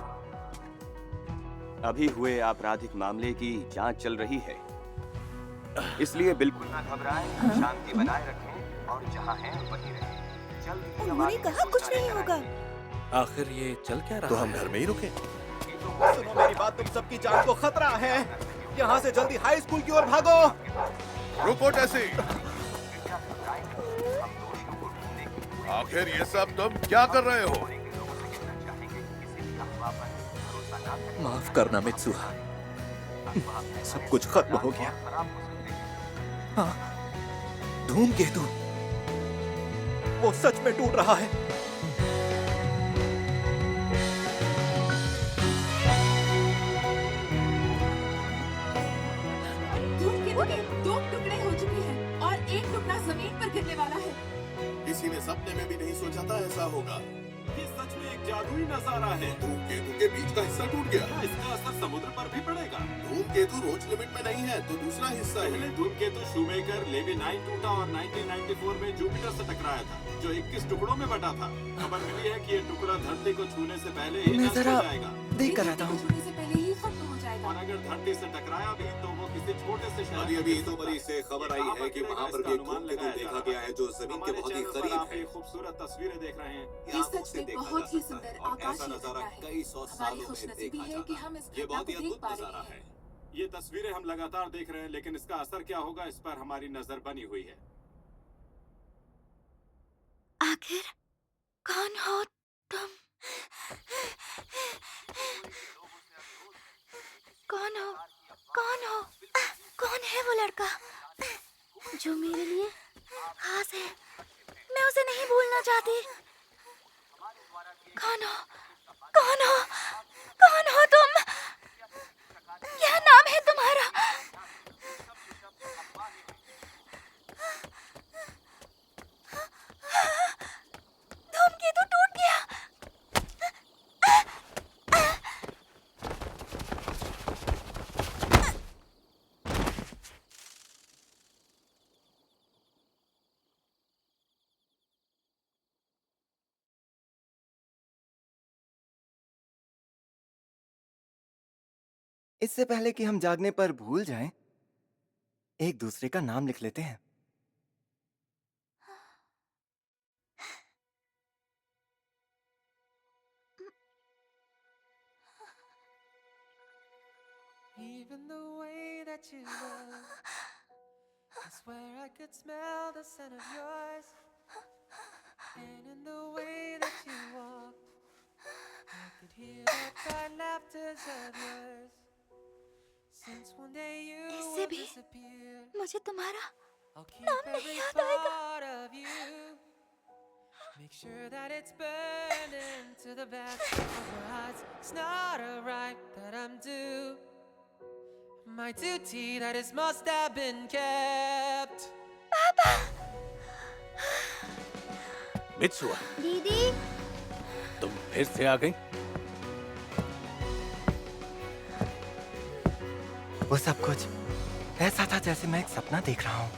अभी हुए आपराधिक मामले की जांच चल रही है, इसलिए बिल्कुल ना घबराएं, शांति बनाए रखें और जहाँ हैं वहीं रहें। जल्द ही उन्होंने कहा कुछ नहीं होगा। आखिर ये चल क्या रहा है? तो हम घर में ही रुके। सुनो मेरी बात, तुम सबकी जान को खतरा है। यहाँ से जल्दी हाई स्कूल की ओर भागो। रुको टेसी। आखिर ये सब तुम क्या कर रहे हो? माफ करना मित्सुहा, सब कुछ खत्म हो गया। हाँ, धूमकेतु वो सच में टूट रहा है। धूमकेतु के 2 टुकड़े हो चुके हैं और एक टुकड़ा जमीन पर गिरने वाला है। किसी ने सपने में भी नहीं सोचा था ऐसा होगा। ये सच में एक जादुई नजारा है। धूमकेतु के बीच का हिस्सा टूट गया। इसका असर समुद्र पर भी पड़ेगा। धूमकेतु रोज लिमिट में नहीं है, तो दूसरा हिस्सा पहले है। धूमकेतु शूमेकर लेवी 9 टूटा और 1994 में जुपिटर से टकराया था, जो 21 टुकड़ों में बटा था। खबर मिली है कि ये टुकड़ा धरती को छूने से पहले ही मैं नष्ट हो जरा जाएगा। देख कर आता हूँ। छूने से पहले ही खत्म हो जाएगा। और अगर धरती से टकराया भी तो वो किसी छोटे से शहर अभी इतोमरी से खबर आई है कि वहाँ पर भी एक धूमकेतु देखा गया है जो जमीन के बहुत ही करीब है। खूबसूरत तस्वीरें देख रहे हैं। ये सच में बहुत ही सुंदर और ऐसा आकाशीय नजारा घटना है। कई सौ हमारी सालों में खुशनसीबी देखा है कि जाता हम इस ये घटना बहुत को ही देख अद्भुत पा रहे नजारा हैं। है। ये तस्वीरें हम लगातार देख रहे हैं, लेकिन इसका असर क्या होगा इस पर हमारी नजर बनी हुई है। आखिर कौन हो तुम? कौन हो? कौन हो? कौन है वो लड़का जो मेरे लिए खास है? मैं उसे नहीं भूलना चाहती। कौन हो? कौन हो? कौन हो तुम? क्या नाम है तुम्हारा? धूमकेतु टूट गया। इससे पहले कि हम जागने पर भूल जाएं, एक दूसरे का नाम लिख लेते हैं। Even the way that you look, I swear I could smell the scent of yours. And in the way that you walk, I could hear the quiet laughters of yours. Since one day you इससे will भी disappear, मुझे तुम्हारा I'll keep नाम नहीं every याद आएगा। part of you. Make sure that it's burned into the back of our hearts. It's not a right that I'm due. My duty that is must have been kept. Mitsuha, दीदी तुम फिर से आ गई। वो सब कुछ ऐसा था जैसे मैं एक सपना देख रहा हूँ।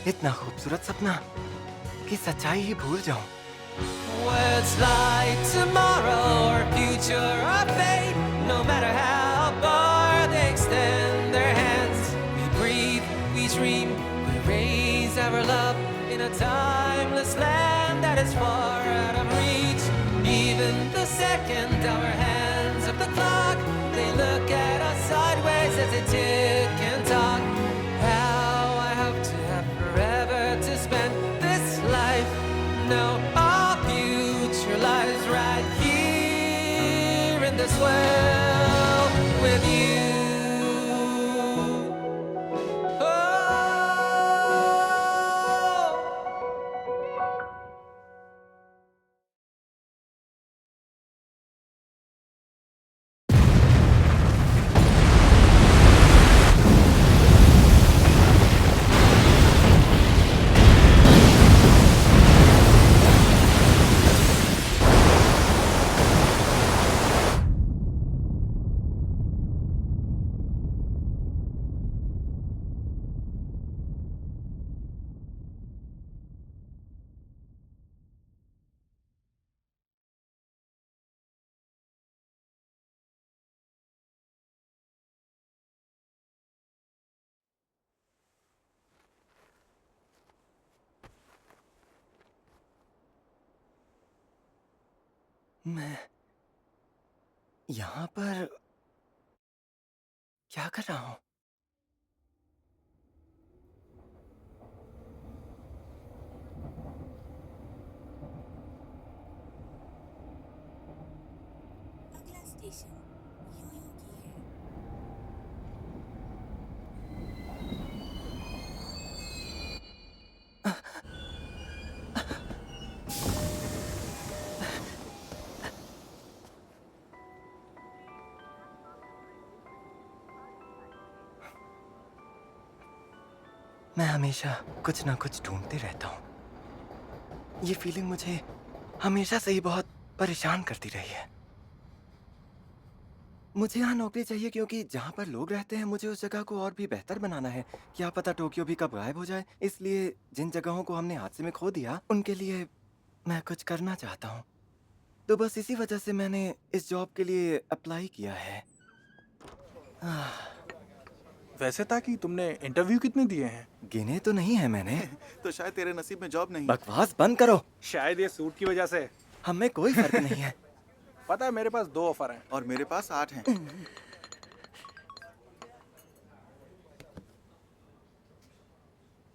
इतना खूबसूरत सपना कि सच्चाई ही भूल जाऊं। Words like tomorrow or future or fate, no matter how far they extend their hands. We breathe, we dream, we raise our love in a timeless land that is far out of reach. Even the second our hands of the clock, they look at us sideways as they tick and talk. How I hope to have forever to spend this life. No, our future lies right here in this world with you. मैं यहाँ पर क्या कर रहा हूँ? अगला station Yo Yo की है। मैं हमेशा कुछ ना कुछ ढूंढते रहता हूँ। ये फीलिंग मुझे हमेशा से ही बहुत परेशान करती रही है। मुझे यहाँ नौकरी चाहिए क्योंकि जहाँ पर लोग रहते हैं मुझे उस जगह को और भी बेहतर बनाना है। क्या पता टोक्यो भी कब गायब हो जाए। इसलिए जिन जगहों को हमने हादसे में खो दिया उनके लिए मैं कुछ करना चाहता हूँ। तो बस इसी वजह से मैंने इस जॉब के लिए अप्लाई किया है। वैसे था कि तुमने इंटरव्यू कितने दिए हैं? गिने तो नहीं है मैंने। तो शायद तेरे नसीब में जॉब नहीं। बकवास बंद करो। शायद ये सूट की वजह से। हमें कोई फर्क नहीं है। पता है मेरे पास 2 ऑफर हैं। और मेरे पास 8 हैं।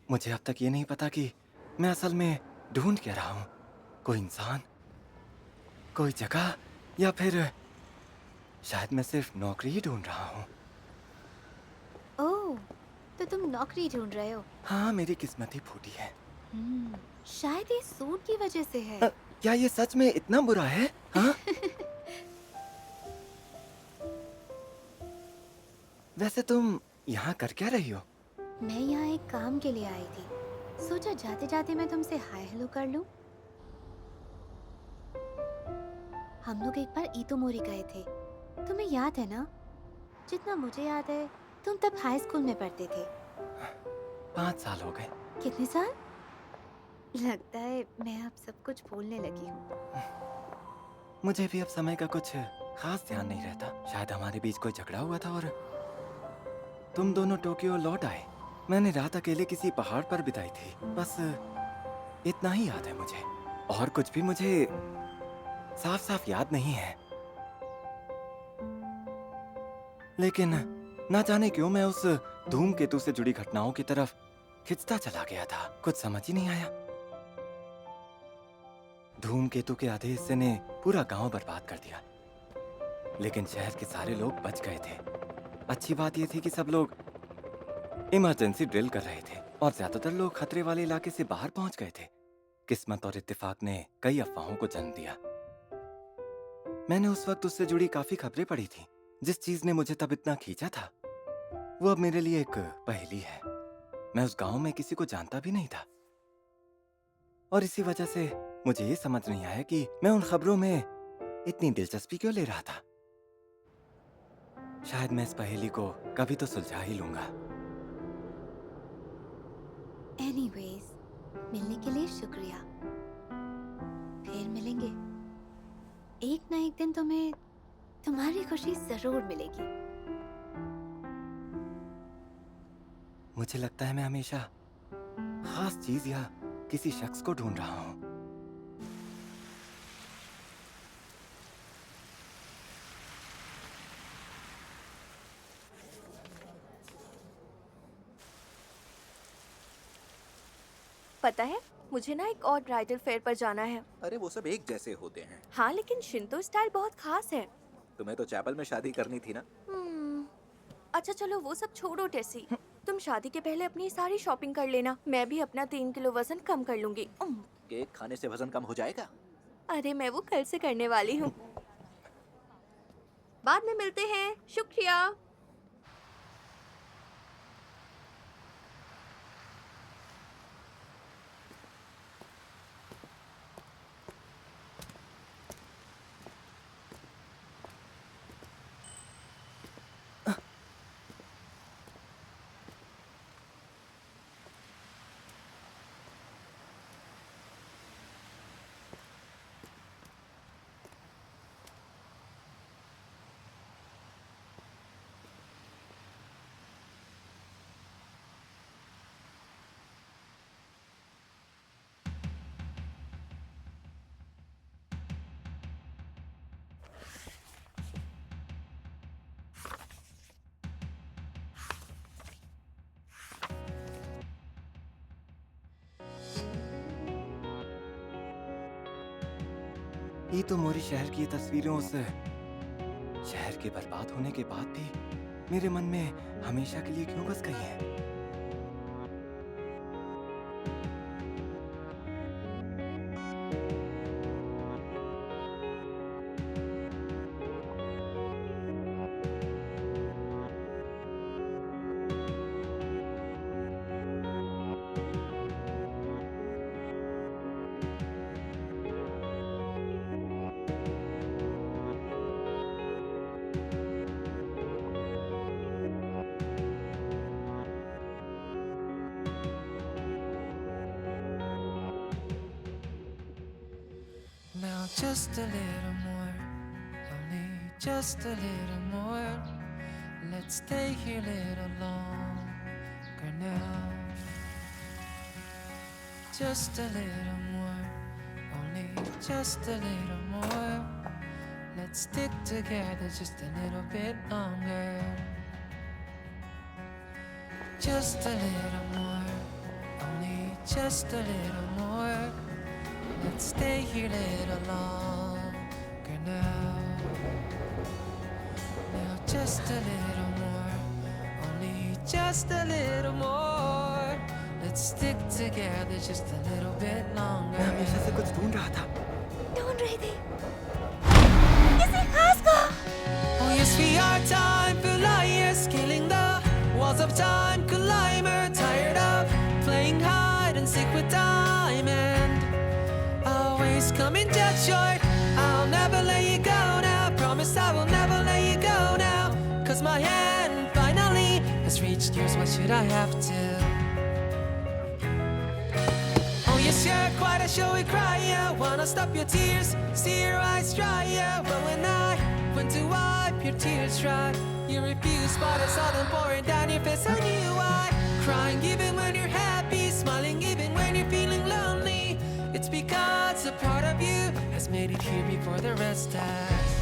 मुझे अब तक ये नहीं पता कि मैं असल में ढूंढ क्या रहा हूँ। कोई इंसान, कोई जगह, या फिर शायद मैं सिर्फ नौकरी ही ढूंढ रहा हूँ। ओह, तो तुम नौकरी ढूंढ रहे हो? हाँ, मेरी किस्मत ही फूटी है। शायद ये सूट की वजह से है। क्या ये सच में इतना बुरा है? हाँ? वैसे तुम यहाँ कर क्या रही हो? मैं यहाँ एक काम के लिए आई थी। सोचा जाते जाते मैं तुमसे हाय हेलो कर लूं। हम लोग एक बार ईतोमोरी गए थे, तुम्हें याद है ना? जितना मुझे याद है तुम तब हाई स्कूल में पढ़ते थे। 5 साल हो गए। कितने साल? लगता है मैं अब सब कुछ भूलने लगी हूँ। मुझे भी अब समय का कुछ खास ध्यान नहीं रहता। शायद हमारे बीच कोई झगड़ा हुआ था और तुम दोनों टोक्यो लौट आए। मैंने रात अकेले किसी पहाड़ पर बिताई थी। बस इतना ही याद है मुझे, और कुछ भी मुझे साफ साफ याद नहीं है। लेकिन ना जाने क्यों मैं उस धूमकेतु से जुड़ी घटनाओं की तरफ खिंचता चला गया था। कुछ समझ ही नहीं आया। धूमकेतु के आधे हिस्से ने पूरा गांव बर्बाद कर दिया, लेकिन शहर के सारे लोग बच गए थे। अच्छी बात यह थी कि सब लोग इमरजेंसी ड्रिल कर रहे थे और ज्यादातर लोग खतरे वाले इलाके से बाहर पहुंच गए थे। किस्मत और इत्तेफाक ने कई अफवाहों को जन्म दिया। मैंने उस वक्त उससे जुड़ी काफी खबरें पढ़ी थी। जिस चीज ने मुझे तब इतना खींचा था वो अब मेरे लिए एक पहेली है। मैं उस गांव में किसी को जानता भी नहीं था, और इसी वजह से मुझे ये समझ नहीं आया कि मैं उन खबरों में इतनी दिलचस्पी क्यों ले रहा था। शायद मैं इस पहेली को कभी तो सुलझा ही लूंगा। एनीवेज, मिलने के लिए शुक्रिया। फिर मिलेंगे। एक ना एक दिन तुम्हें तुम्हारी खुशी जरूर मिलेगी। मुझे लगता है मैं हमेशा खास चीज या किसी शख्स को ढूंढ रहा हूं। पता है, मुझे ना एक और ब्राइडल फेयर पर जाना है। अरे वो सब एक जैसे होते हैं। हाँ, लेकिन शिंतो स्टाइल बहुत खास है। तुम्हें तो चैपल में शादी करनी थी ना। अच्छा चलो वो सब छोड़ो टेसी। तुम शादी के पहले अपनी सारी शॉपिंग कर लेना। मैं भी अपना 3 किलो वजन कम कर लूंगी। केक खाने से वजन कम हो जाएगा। अरे मैं वो कल से करने वाली हूँ। बाद में मिलते हैं। शुक्रिया। तो मोरी शहर की ये तस्वीरें उस शहर के बर्बाद होने के बाद भी मेरे मन में हमेशा के लिए क्यों बस गई हैं? Now just a little more, only just a little more. Let's stay here a little longer now. Just a little more, only just a little more. Let's stick together just a little bit longer. Just a little more, only just a little more. Let's stay here a little longer now. Now just a little more, only just a little more. Let's stick together just a little bit longer. मैं हमेशा से कुछ ढूंढ रहा था। ढूंढ रही थी किसी खास को। Oh yes, we are time for liars, killing the walls of time. Climber, tired of playing hide and seek with time, and always coming dead short. I'll never let you go now. Promise I will never let you go now. 'Cause my hand finally has reached yours. Why should I have to? Oh yes, you're quite a showy crier. Wanna stop your tears, see your eyes dry. Yeah, but when I went to wipe your tears dry, you refused, but I saw them pouring down your face. I knew why. Crying even when you're happy, smiling even when you're feeling lonely. It's because a part of you has made it here before the rest has.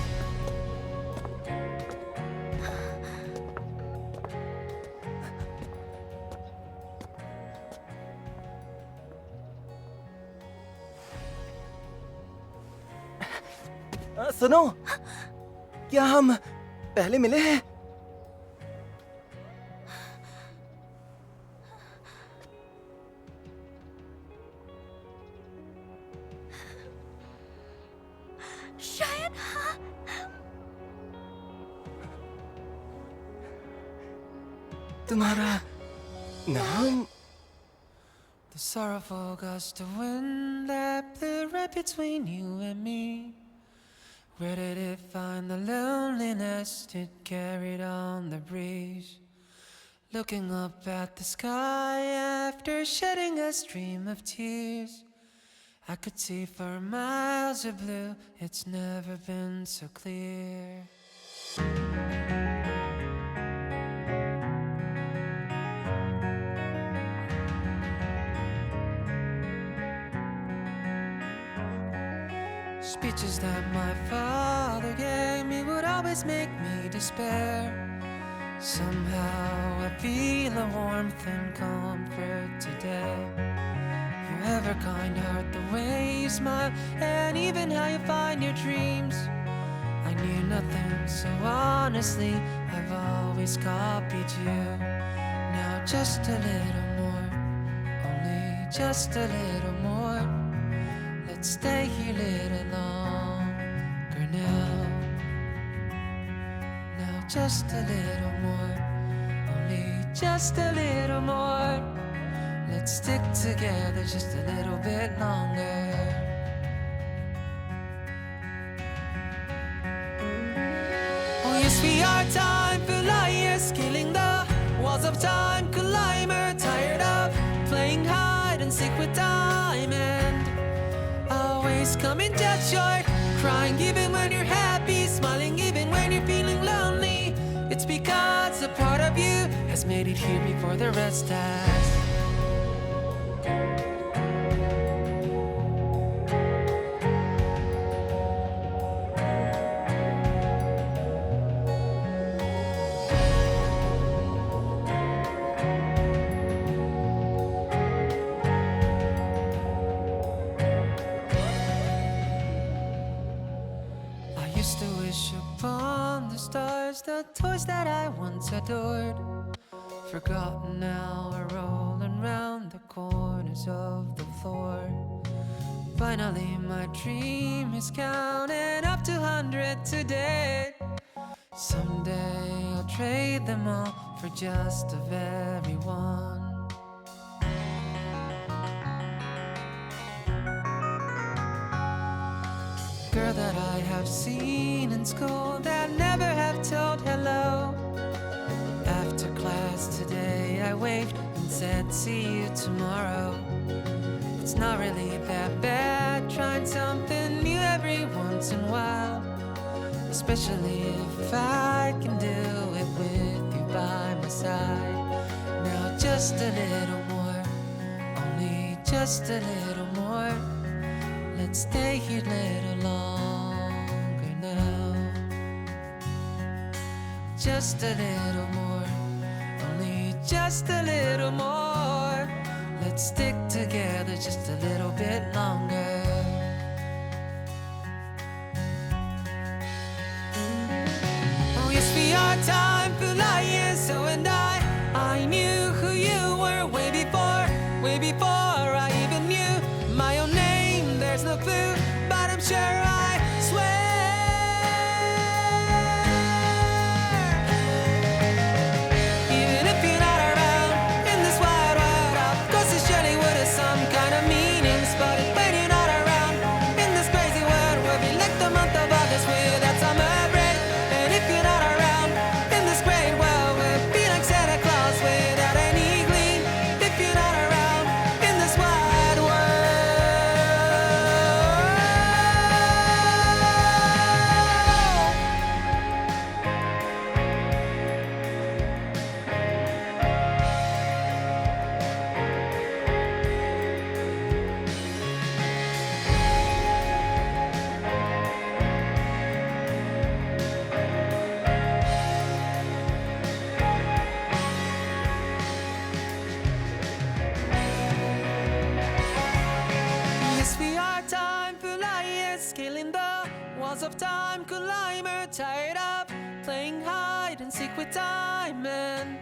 सुनो, क्या हम पहले मिले हैं? शायद हाँ। तुम्हारा नाम? The sorrowful gust of wind that blew right between you and me. Where did it find the loneliness it carried on the breeze? Looking up at the sky after shedding a stream of tears, I could see for miles of blue, it's never been so clear. Speeches that my father gave me would always make me despair. Somehow I feel a warmth and comfort today. Your ever kind heart, the way you smile, and even how you find your dreams. I knew nothing, so honestly, I've always copied you. Now just a little more, only just a little more. Let's stay here a little longer now. Now just a little more, only just a little more. Let's stick together just a little bit longer. Oh yes, we are time for liars, killing the walls of time. Climber, tired of playing hide and seek with time, and always coming dead short. Crying even when you're happy, smiling even when you're feeling lonely. It's because a part of you has made it here before the rest has. the toys that I once adored. Forgotten now are rolling round the corners of the floor. Finally my dream is counting up to 100 today. Someday I'll trade them all for just a very one. Girl that I have seen in school that never have told hello. After class today I waved and said see you tomorrow. It's not really that bad trying something new every once in a while, especially if I can do it with you by my side. Now just a little more, only just a little more. Let's stay here a little longer now. Just a little more, only just a little more. Let's stick together just a little bit longer. Oh yes, we are time for lying, so and I knew who you were way before I even knew my own name. There's no clue, but I'm sure I swear. Even if you're not around in this wide world, of course this journey would have some kind of meanings. But when you're not around in this crazy world, we'll be like the month of August without summer break. And if you're not around in this great world, we'll be like Santa Claus without any gleam. If you're not around in this wide world. Yes, we are time for lions, scaling the walls of time. Climber, tired of playing hide and seek with time, and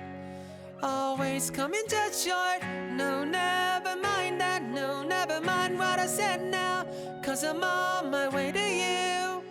always coming just short. No, never mind that. No, never mind what I said now, 'cause I'm on my way to you.